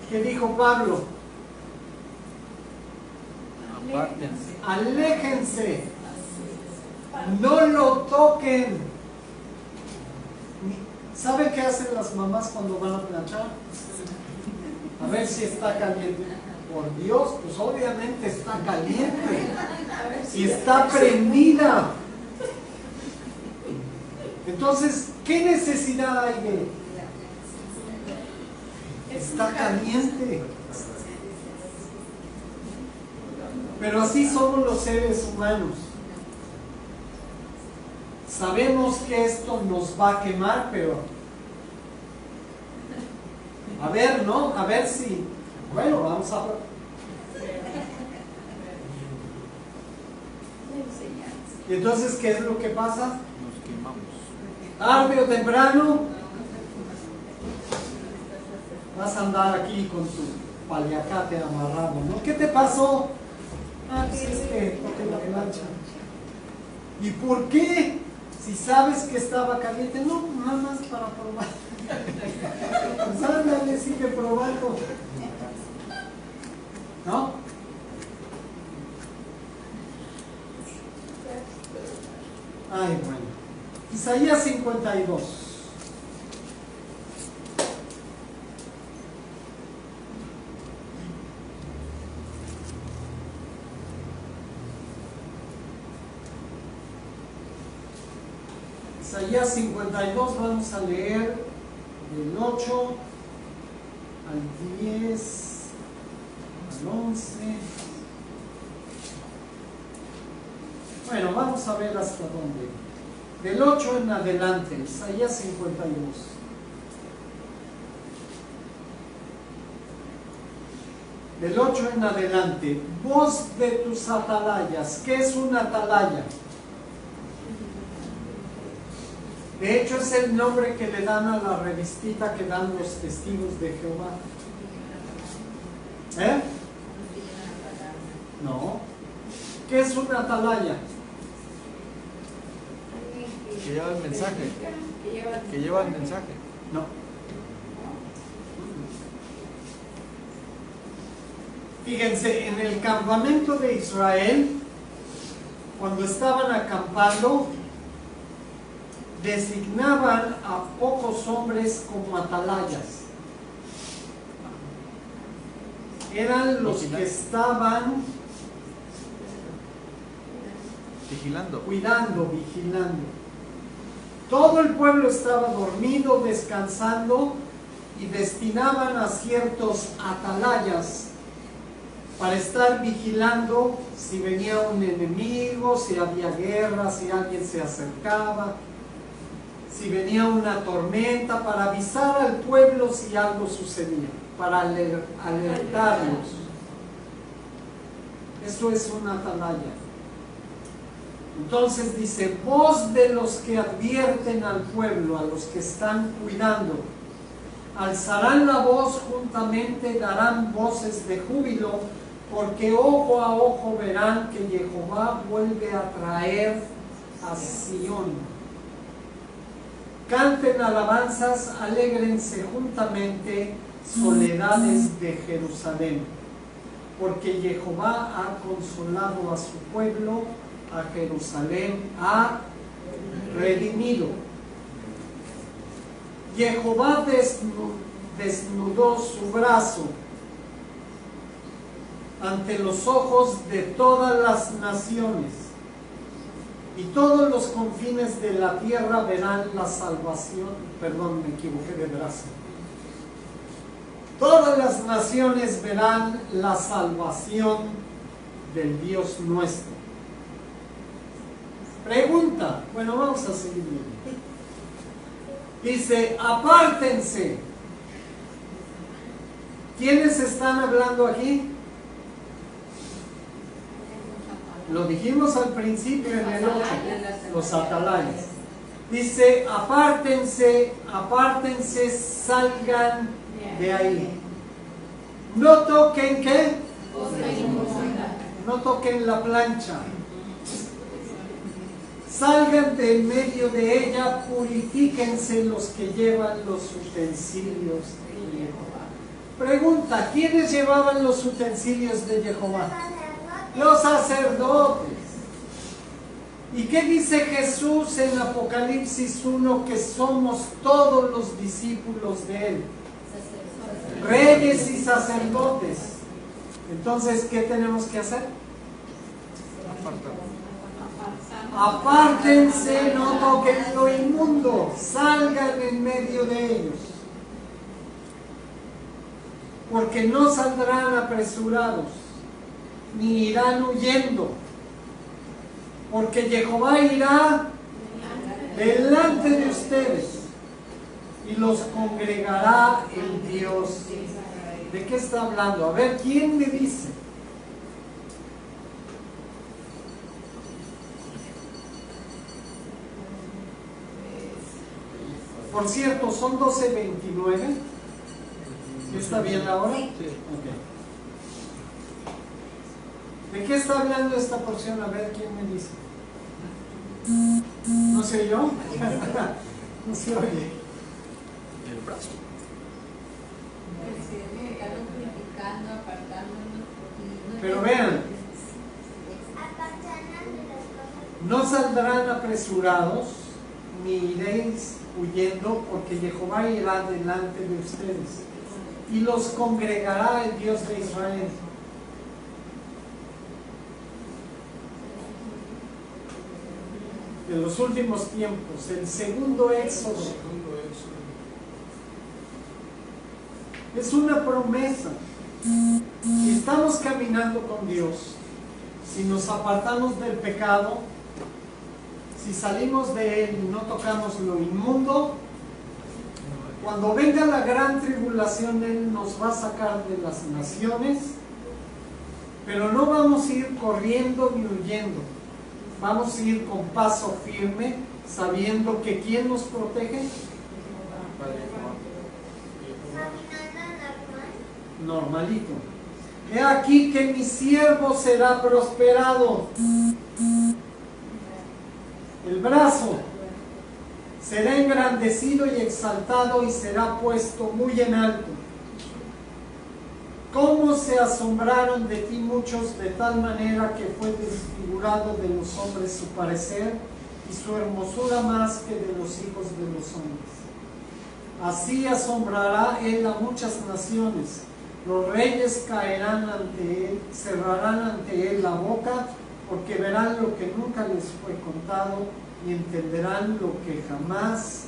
¿Qué dijo Pablo? Apártense. Aléjense, no lo toquen. ¿Saben qué hacen las mamás cuando van a planchar? A ver si está caliente. Por Dios, pues obviamente está caliente. Y está prendida. Entonces, ¿qué necesidad hay de? Está caliente. Pero así somos los seres humanos. Sabemos que esto nos va a quemar, pero a ver, ¿no? A ver si, bueno, vamos a ver. Y entonces, ¿qué es lo que pasa? Nos quemamos. Tarde o temprano vas a andar aquí con tu paliacate amarrado, ¿no? ¿Qué te pasó? Ah, pues es que toqué la plancha. ¿Y por qué? Si sabes que estaba caliente, no, nada más para probar. Pues ándale, sigue probando. ¿No? Ay, bueno. Isaías 52. Isaías 52, vamos a leer del 8 al 10, al 11. Bueno, vamos a ver hasta dónde. Del 8 en adelante, Isaías 52. Del 8 en adelante, voz de tus atalayas. ¿Qué es una atalaya? De hecho, es el nombre que le dan a la revistita que dan los testigos de Jehová. ¿Eh? No. ¿Qué es una atalaya? Que lleva el mensaje. Que lleva el mensaje. No. Fíjense, en el campamento de Israel, cuando estaban acampando, designaban a pocos hombres como atalayas. Eran los que estaban Vigilando. cuidando, vigilando. Todo el pueblo estaba dormido, descansando, y destinaban a ciertos atalayas para estar vigilando si venía un enemigo, si había guerra, si alguien se acercaba, si venía una tormenta, para avisar al pueblo si algo sucedía, para alertarlos. Eso es una atalaya. Entonces dice, voz de los que advierten al pueblo, a los que están cuidando, alzarán la voz juntamente, darán voces de júbilo, porque ojo a ojo verán que Jehová vuelve a traer a Sión. Canten alabanzas, alégrense juntamente, soledades de Jerusalén, porque Jehová ha consolado a su pueblo, a Jerusalén ha redimido. Jehová desnudó su brazo ante los ojos de todas las naciones. y todos los confines de la tierra verán la salvación. Perdón, me equivoqué de brazo. Todas las naciones verán la salvación del Dios nuestro. Pregunta, bueno, vamos a seguir viendo. Dice, apártense. ¿Quiénes están hablando aquí? Lo dijimos al principio en el 8, los atalayas. Dice, apártense, apártense, salgan de ahí. No toquen, ¿qué? No toquen la plancha. Salgan de en medio de ella, purifíquense los que llevan los utensilios de Jehová. Pregunta, ¿quiénes llevaban los utensilios de Jehová? Los sacerdotes. ¿Y qué dice Jesús en Apocalipsis 1? Que somos todos los discípulos de Él. Reyes y sacerdotes. Entonces, ¿qué tenemos que hacer? Apártense, no toquen lo inmundo, salgan en medio de ellos. Porque no saldrán apresurados, ni irán huyendo. Porque Jehová irá delante de ustedes y los congregará el Dios. ¿De qué está hablando? A ver, ¿quién me dice? Por cierto, son 12:29. ¿Está bien la hora? Sí. Okay. ¿De qué está hablando esta porción? A ver, ¿quién me dice? ¿No se oyó? No se oye. El brazo. Pero vean, no saldrán apresurados, ni iréis huyendo, porque Jehová irá delante de ustedes y los congregará el Dios de Israel. En los últimos tiempos, el segundo éxodo es una promesa. Si estamos caminando con Dios, si nos apartamos del pecado, si salimos de Él y no tocamos lo inmundo, cuando venga la gran tribulación, Él nos va a sacar de las naciones, pero no vamos a ir corriendo ni huyendo. Vamos a ir con paso firme, sabiendo que ¿quién nos protege? Normalito. He aquí que mi siervo será prosperado. El brazo será engrandecido y exaltado y será puesto muy en alto. ¿Cómo se asombraron de ti muchos, de tal manera que fue desfigurado de los hombres su parecer y su hermosura más que de los hijos de los hombres? Así asombrará él a muchas naciones. Los reyes caerán ante él, cerrarán ante él la boca, porque verán lo que nunca les fue contado y entenderán lo que jamás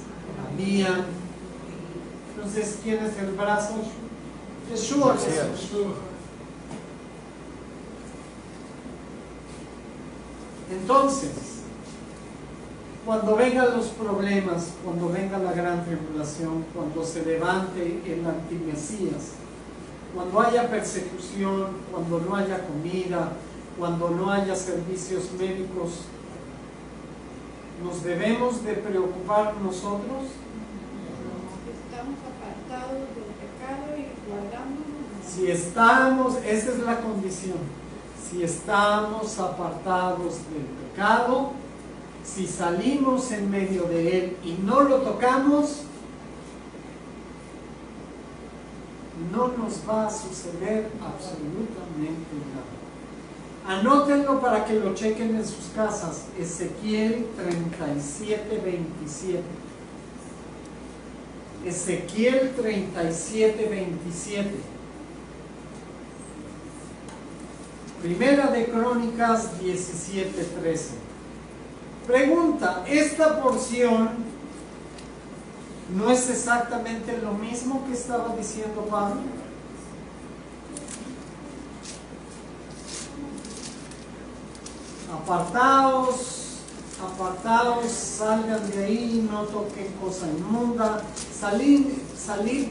habían. Entonces, ¿quién es el brazo? Yeshua. Entonces, cuando vengan los problemas, cuando venga la gran tribulación, cuando se levante el antimesías, cuando haya persecución, cuando no haya comida, cuando no haya servicios médicos, ¿nos debemos de preocupar nosotros? Estamos apartados del pecado y guardándonos. Si estamos, esa es la condición, si estamos apartados del pecado, si salimos en medio de él y no lo tocamos, no nos va a suceder absolutamente nada. Anótenlo para que lo chequen en sus casas. Ezequiel 37:27. Ezequiel 37:27. Primera de Crónicas 17:13. Pregunta, ¿esta porción no es exactamente lo mismo que estaba diciendo Pablo? Apartaos, apartaos, salgan de ahí, no toquen cosa inmunda, salid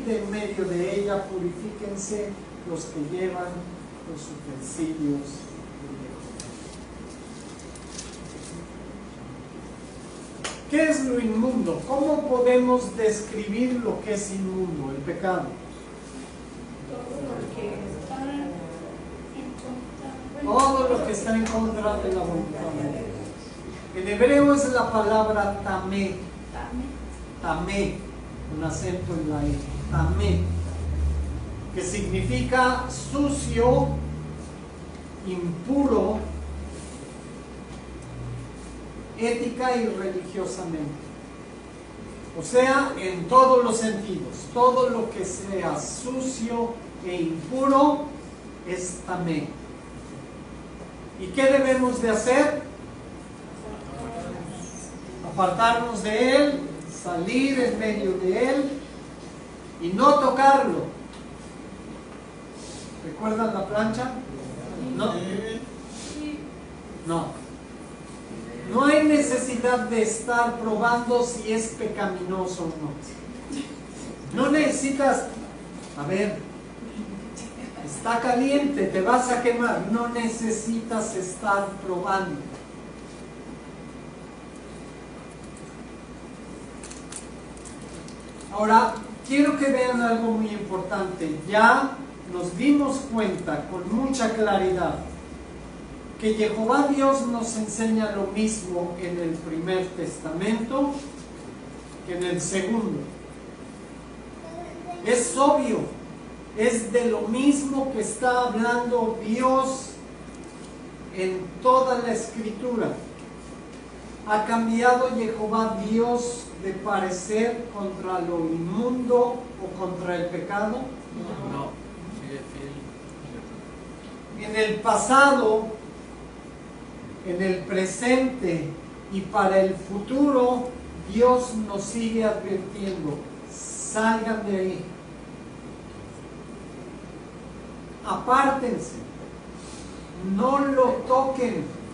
de en medio de ella, purifíquense los que llevan los utensilios. ¿Qué es lo inmundo? ¿Cómo podemos describir lo que es inmundo, el pecado? Todo lo que está en contra de la voluntad de Dios. En hebreo es la palabra tamé. Tamé, un acento en la E. Tamé, que significa sucio, impuro, ética y religiosamente. O sea, en todos los sentidos, todo lo que sea sucio e impuro es tamé. ¿Y qué debemos de hacer? Apartarnos de él, salir en medio de él y no tocarlo. ¿Recuerdan la plancha? No. No. No hay necesidad de estar probando si es pecaminoso o no. No necesitas, a ver, está caliente, te vas a quemar. No necesitas estar probando. Ahora, quiero que vean algo muy importante. Ya nos dimos cuenta con mucha claridad que Jehová Dios nos enseña lo mismo en el primer testamento que en el segundo. Es obvio, es de lo mismo que está hablando Dios en toda la escritura. ¿Ha cambiado Jehová Dios de parecer contra lo inmundo o contra el pecado? No, sigue fiel. En el pasado, en el presente y para el futuro, Dios nos sigue advirtiendo: salgan de ahí, apártense, no lo toquen.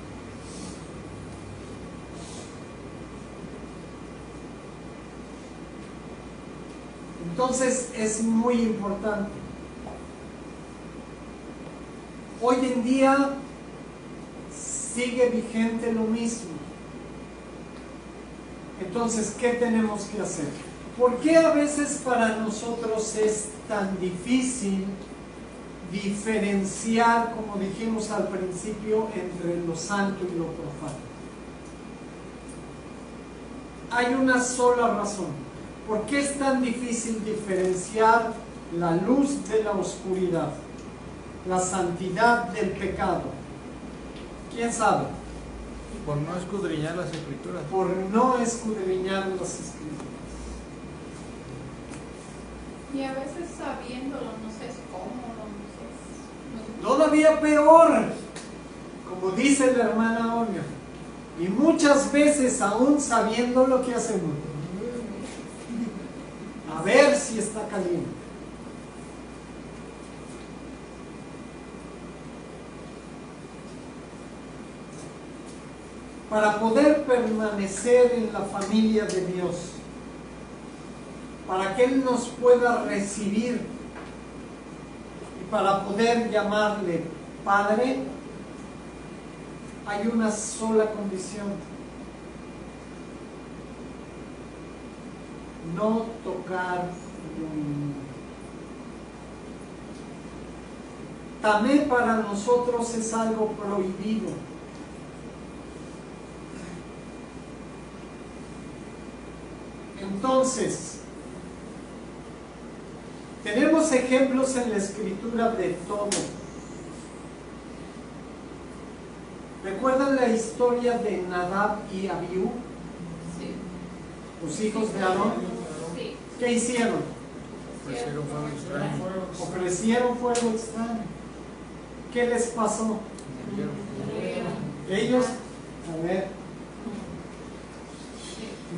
Entonces es muy importante. Hoy en día sigue vigente lo mismo. Entonces, ¿qué tenemos que hacer? ¿Por qué a veces para nosotros es tan difícil diferenciar, como dijimos al principio, entre lo santo y lo profano? Hay una sola razón. ¿Por qué es tan difícil diferenciar la luz de la oscuridad, la santidad del pecado? ¿Quién sabe? Por no escudriñar las escrituras. Por no escudriñar las escrituras. Y a veces sabiéndolo no sé, es cómodo, no sé. Todavía peor, como dice la hermana Olga. Y muchas veces aún sabiendo lo que hacemos. A ver si está caliente. Para poder permanecer en la familia de Dios, para que Él nos pueda recibir y para poder llamarle Padre, hay una sola condición: no tocar lo inmundo. También para nosotros es algo prohibido. Entonces, tenemos ejemplos en la escritura de todo. ¿Recuerdan la historia de Nadab y Abiú? Sí. Los hijos de Aarón. Sí. ¿Qué hicieron? Ofrecieron fuego extraño. Ofrecieron fuego extraño. ¿Qué les pasó? Ellos, a ver,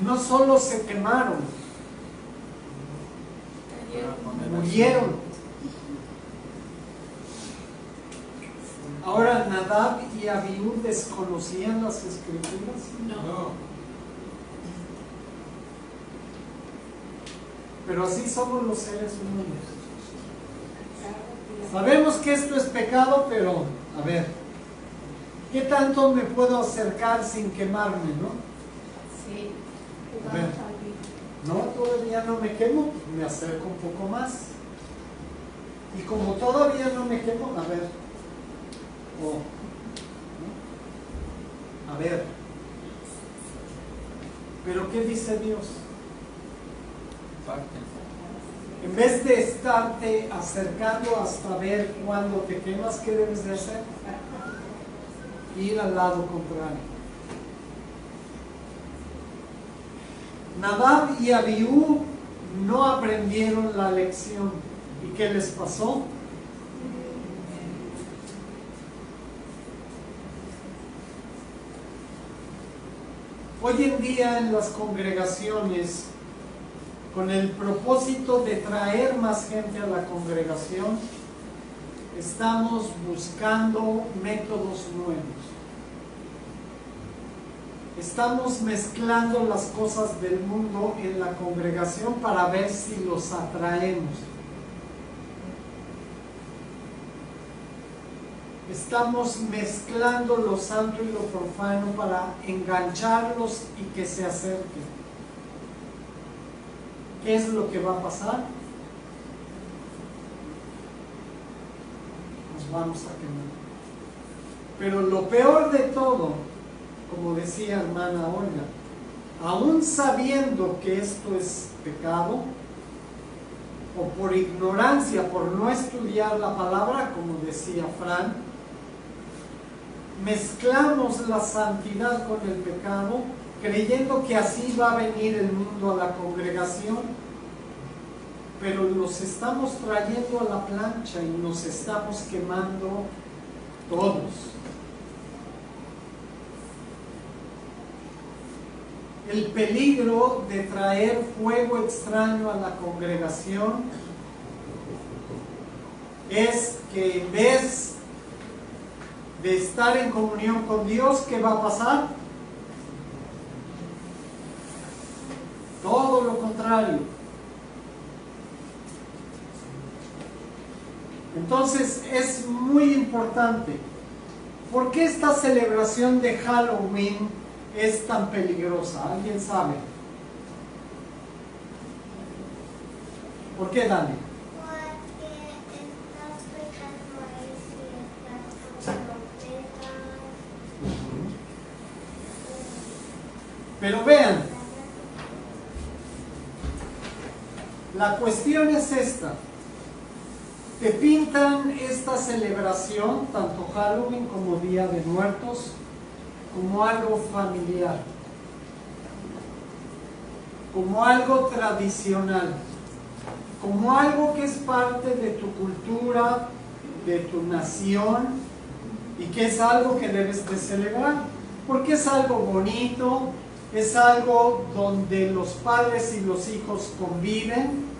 no solo se quemaron, murieron. Ahora, Nadab y Abiú desconocían las escrituras. No. Pero así somos los seres humanos. Sabemos que esto es pecado, pero a ver, ¿qué tanto me puedo acercar sin quemarme, no? Sí. A ver. No, todavía no me quemo, me acerco un poco más. Y como todavía no me quemo, a ver. Oh, ¿no? A ver. ¿Pero qué dice Dios? En vez de estarte acercando hasta ver cuándo te quemas, ¿qué debes de hacer? Ir al lado contrario. Nadab y Abiú no aprendieron la lección. ¿Y qué les pasó? Hoy en día en las congregaciones, con el propósito de traer más gente a la congregación, estamos buscando métodos nuevos. Estamos mezclando las cosas del mundo en la congregación para ver si los atraemos. Estamos mezclando lo santo y lo profano para engancharlos y que se acerquen. ¿Qué es lo que va a pasar? Nos vamos a quemar. Pero lo peor de todo, como decía hermana Olga, aún sabiendo que esto es pecado, o por ignorancia, por no estudiar la palabra, como decía Fran, mezclamos la santidad con el pecado, creyendo que así va a venir el mundo a la congregación, pero los estamos trayendo a la plancha y nos estamos quemando todos. El peligro de traer fuego extraño a la congregación es que en vez de estar en comunión con Dios, ¿qué va a pasar? Todo lo contrario. Entonces es muy importante. ¿Por qué esta celebración de Halloween es tan peligrosa? ¿Alguien sabe? ¿Por qué, Dani? Porque estás pecando ahí si estás con trompetas. Pero vean, la cuestión es esta. Te pintan esta celebración, tanto Halloween como Día de Muertos, como algo familiar, como algo tradicional, como algo que es parte de tu cultura, de tu nación, y que es algo que debes de celebrar, porque es algo bonito, es algo donde los padres y los hijos conviven,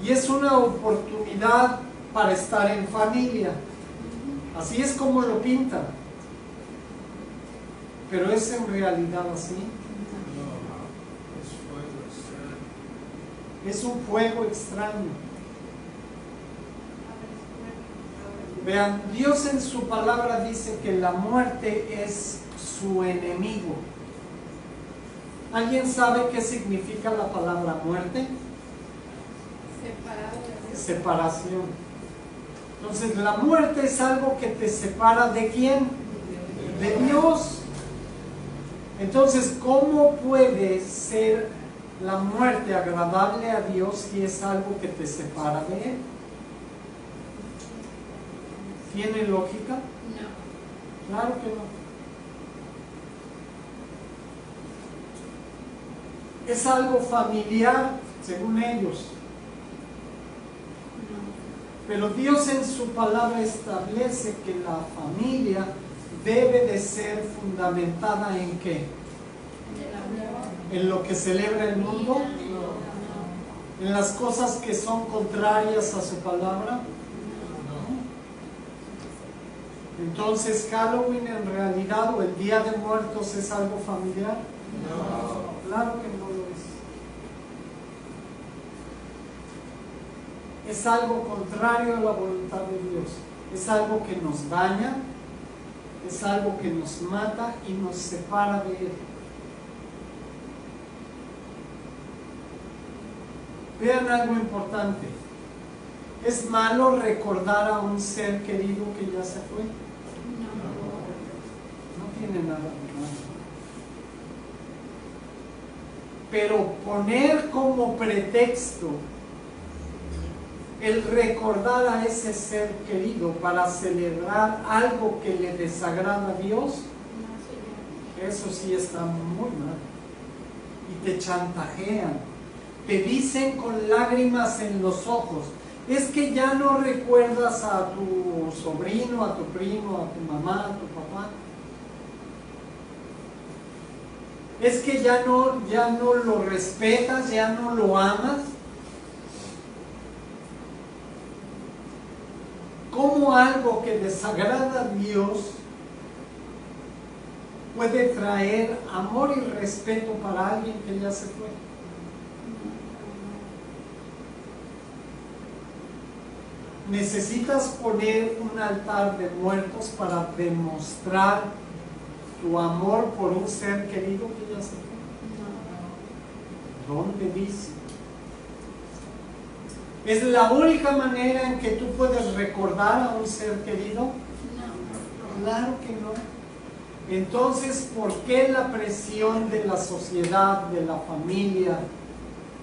y es una oportunidad para estar en familia. Así es como lo pintan. Pero ¿es en realidad así? Es un fuego extraño. Vean, Dios en su palabra dice que la muerte es su enemigo. ¿Alguien sabe qué significa la palabra muerte? Separación. Entonces la muerte es algo que te separa ¿de quién? De Dios. Entonces, ¿cómo puede ser la muerte agradable a Dios si es algo que te separa de Él? ¿Tiene lógica? No. Claro que no. Es algo familiar, según ellos. Pero Dios en su palabra establece que la familia debe de ser fundamentada ¿en qué? en lo que celebra el mundo, en las cosas que son contrarias a su palabra. Entonces, ¿Halloween en realidad o el Día de Muertos es algo familiar? No. Claro que no lo es. Es algo contrario a la voluntad de Dios. Es algo que nos daña, es algo que nos mata y nos separa de Él. Vean algo importante. ¿Es malo recordar a un ser querido que ya se fue? No tiene nada de malo. Pero poner como pretexto el recordar a ese ser querido para celebrar algo que le desagrada a Dios, eso sí está muy mal. Y te chantajean, te dicen con lágrimas en los ojos: es que ya no recuerdas a tu sobrino, a tu primo, a tu mamá, a tu papá. Es que ya no lo respetas, ya no lo amas. ¿Cómo algo que desagrada a Dios puede traer amor y respeto para alguien que ya se fue? ¿Necesitas poner un altar de muertos para demostrar tu amor por un ser querido que ya se fue? ¿Dónde dice? ¿Es la única manera en que tú puedes recordar a un ser querido? No. Claro que no. Entonces, ¿por qué la presión de la sociedad, de la familia,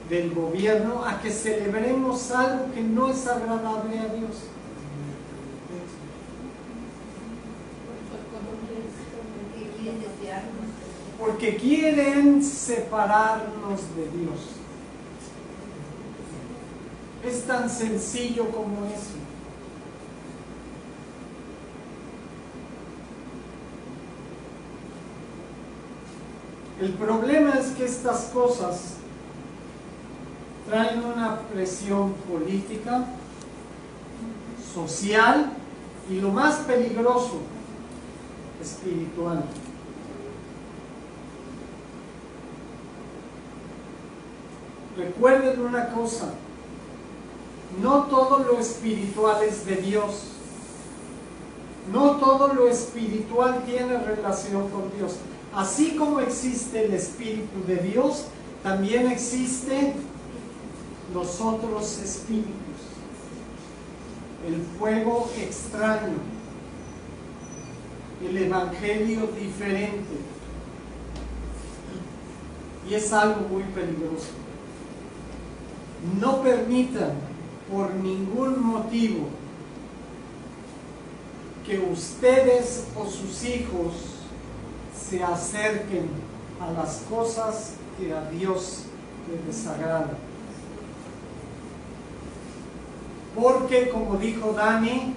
del gobierno a que celebremos algo que no es agradable a Dios? Porque quieren separarnos de Dios. Es tan sencillo como eso. El problema es que estas cosas traen una presión política, social y, lo más peligroso, espiritual. Recuerden una cosa: no todo lo espiritual es de Dios. No todo lo espiritual tiene relación con Dios. Así como existe el Espíritu de Dios, también existen los otros espíritus. El fuego extraño, el evangelio diferente. Y es algo muy peligroso. No permitan por ningún motivo que ustedes o sus hijos se acerquen a las cosas que a Dios le desagradan. Porque, como dijo Dani,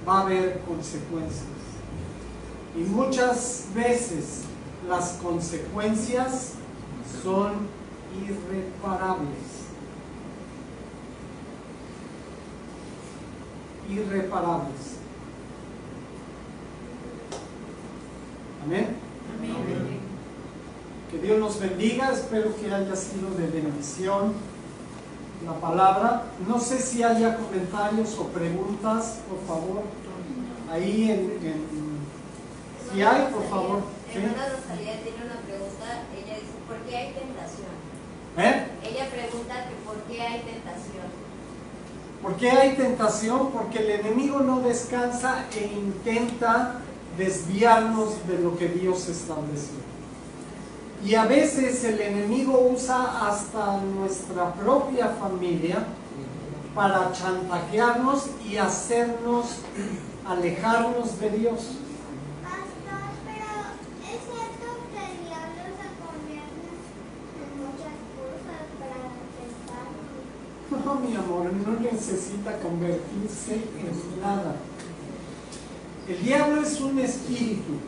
va a haber consecuencias. Y muchas veces las consecuencias son irreparables. Irreparables. Amén. Amén. Que Dios los bendiga. Espero que haya sido de bendición la palabra. No sé si haya comentarios o preguntas, por favor. Ahí si hay, por favor. ¿Sí? Hermana Rosalía tiene una pregunta. Ella dice: ¿por qué hay tentación? Ella pregunta que ¿por qué hay tentación? ¿Por qué hay tentación? Porque el enemigo no descansa e intenta desviarnos de lo que Dios estableció. Y a veces el enemigo usa hasta nuestra propia familia para chantajearnos y hacernos alejarnos de Dios. Pastor, pero es cierto que el diablo se convierte en muchas cosas para tentarnos. No, mi amor, no necesita convertirse en nada. El diablo es un espíritu.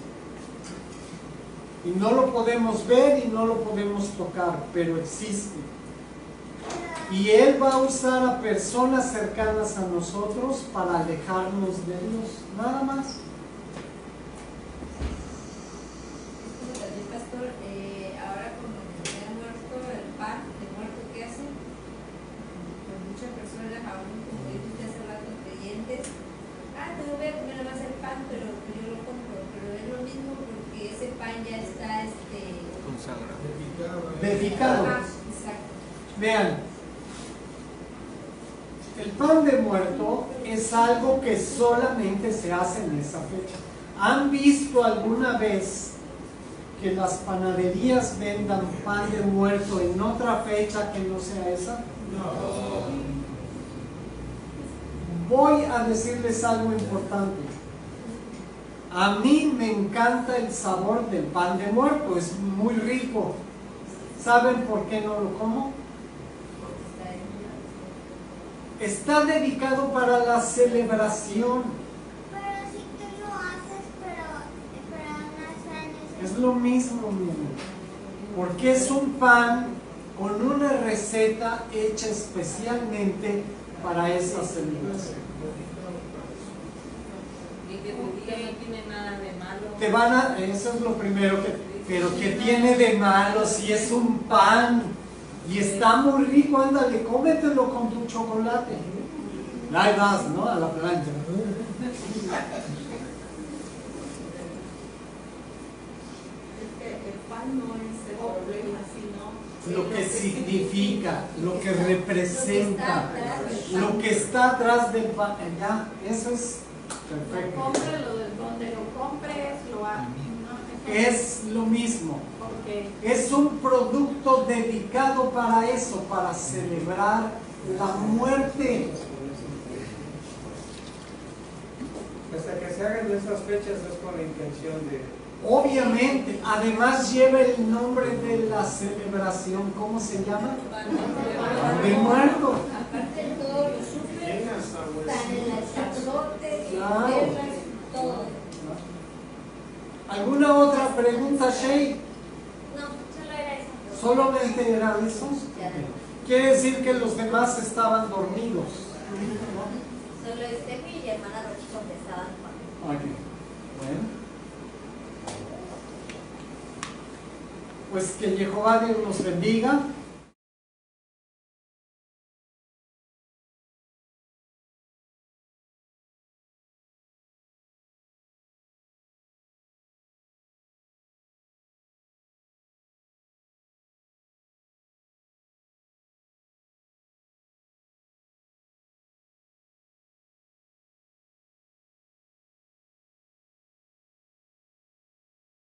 Y no lo podemos ver y no lo podemos tocar, pero existe. Y Él va a usar a personas cercanas a nosotros para alejarnos de Dios, nada más. También, pastor, ahora como se ha muerto el pan de muerto que hacen, pues muchas personas aún, como dijiste hace rato, creyentes, no voy a comer nada más el pan, pero yo lo compro, pero es lo mismo porque ese pan ya está consagrado. Dedicado. Exacto. Vean, el pan de muerto es algo que solamente se hace en esa fecha. ¿Han visto alguna vez que las panaderías vendan pan de muerto en otra fecha que no sea esa? No. Voy a decirles algo importante. A mí me encanta el sabor del pan de muerto, es muy rico. ¿Saben por qué no lo como? Está dedicado para la celebración. Pero si tú lo haces, pero no es Es lo mismo, mi amor. Porque es un pan con una receta hecha especialmente para esa celebración. Y que no tiene nada de malo. Te van a, eso es lo primero que, pero ¿qué tiene de malo si es un pan? Y está muy rico, ándale, cómetelo con tu chocolate. Ahí vas, ¿no? A la plancha. El pan no es el problema, sino Lo que significa, lo que representa, lo que está atrás del pan. Ya, eso es perfecto. Cómpralo donde lo compres, lo hagas. Es lo mismo. Okay. Es un producto dedicado para eso, para celebrar la muerte. Hasta que se hagan esas fechas es con la intención de... Obviamente, además lleva el nombre de la celebración. ¿Cómo se llama? Pan de muerto. Aparte de todo lo sufren, están en las sacerdotes, Claro. guerras, todo. ¿Alguna otra pregunta, Shay? No, solo era eso. ¿Solamente era eso? Quiere decir que los demás estaban dormidos. Solo Estefi y hermana Rochi contestaban con... Ok. Bueno. Pues que Jehová Dios nos bendiga.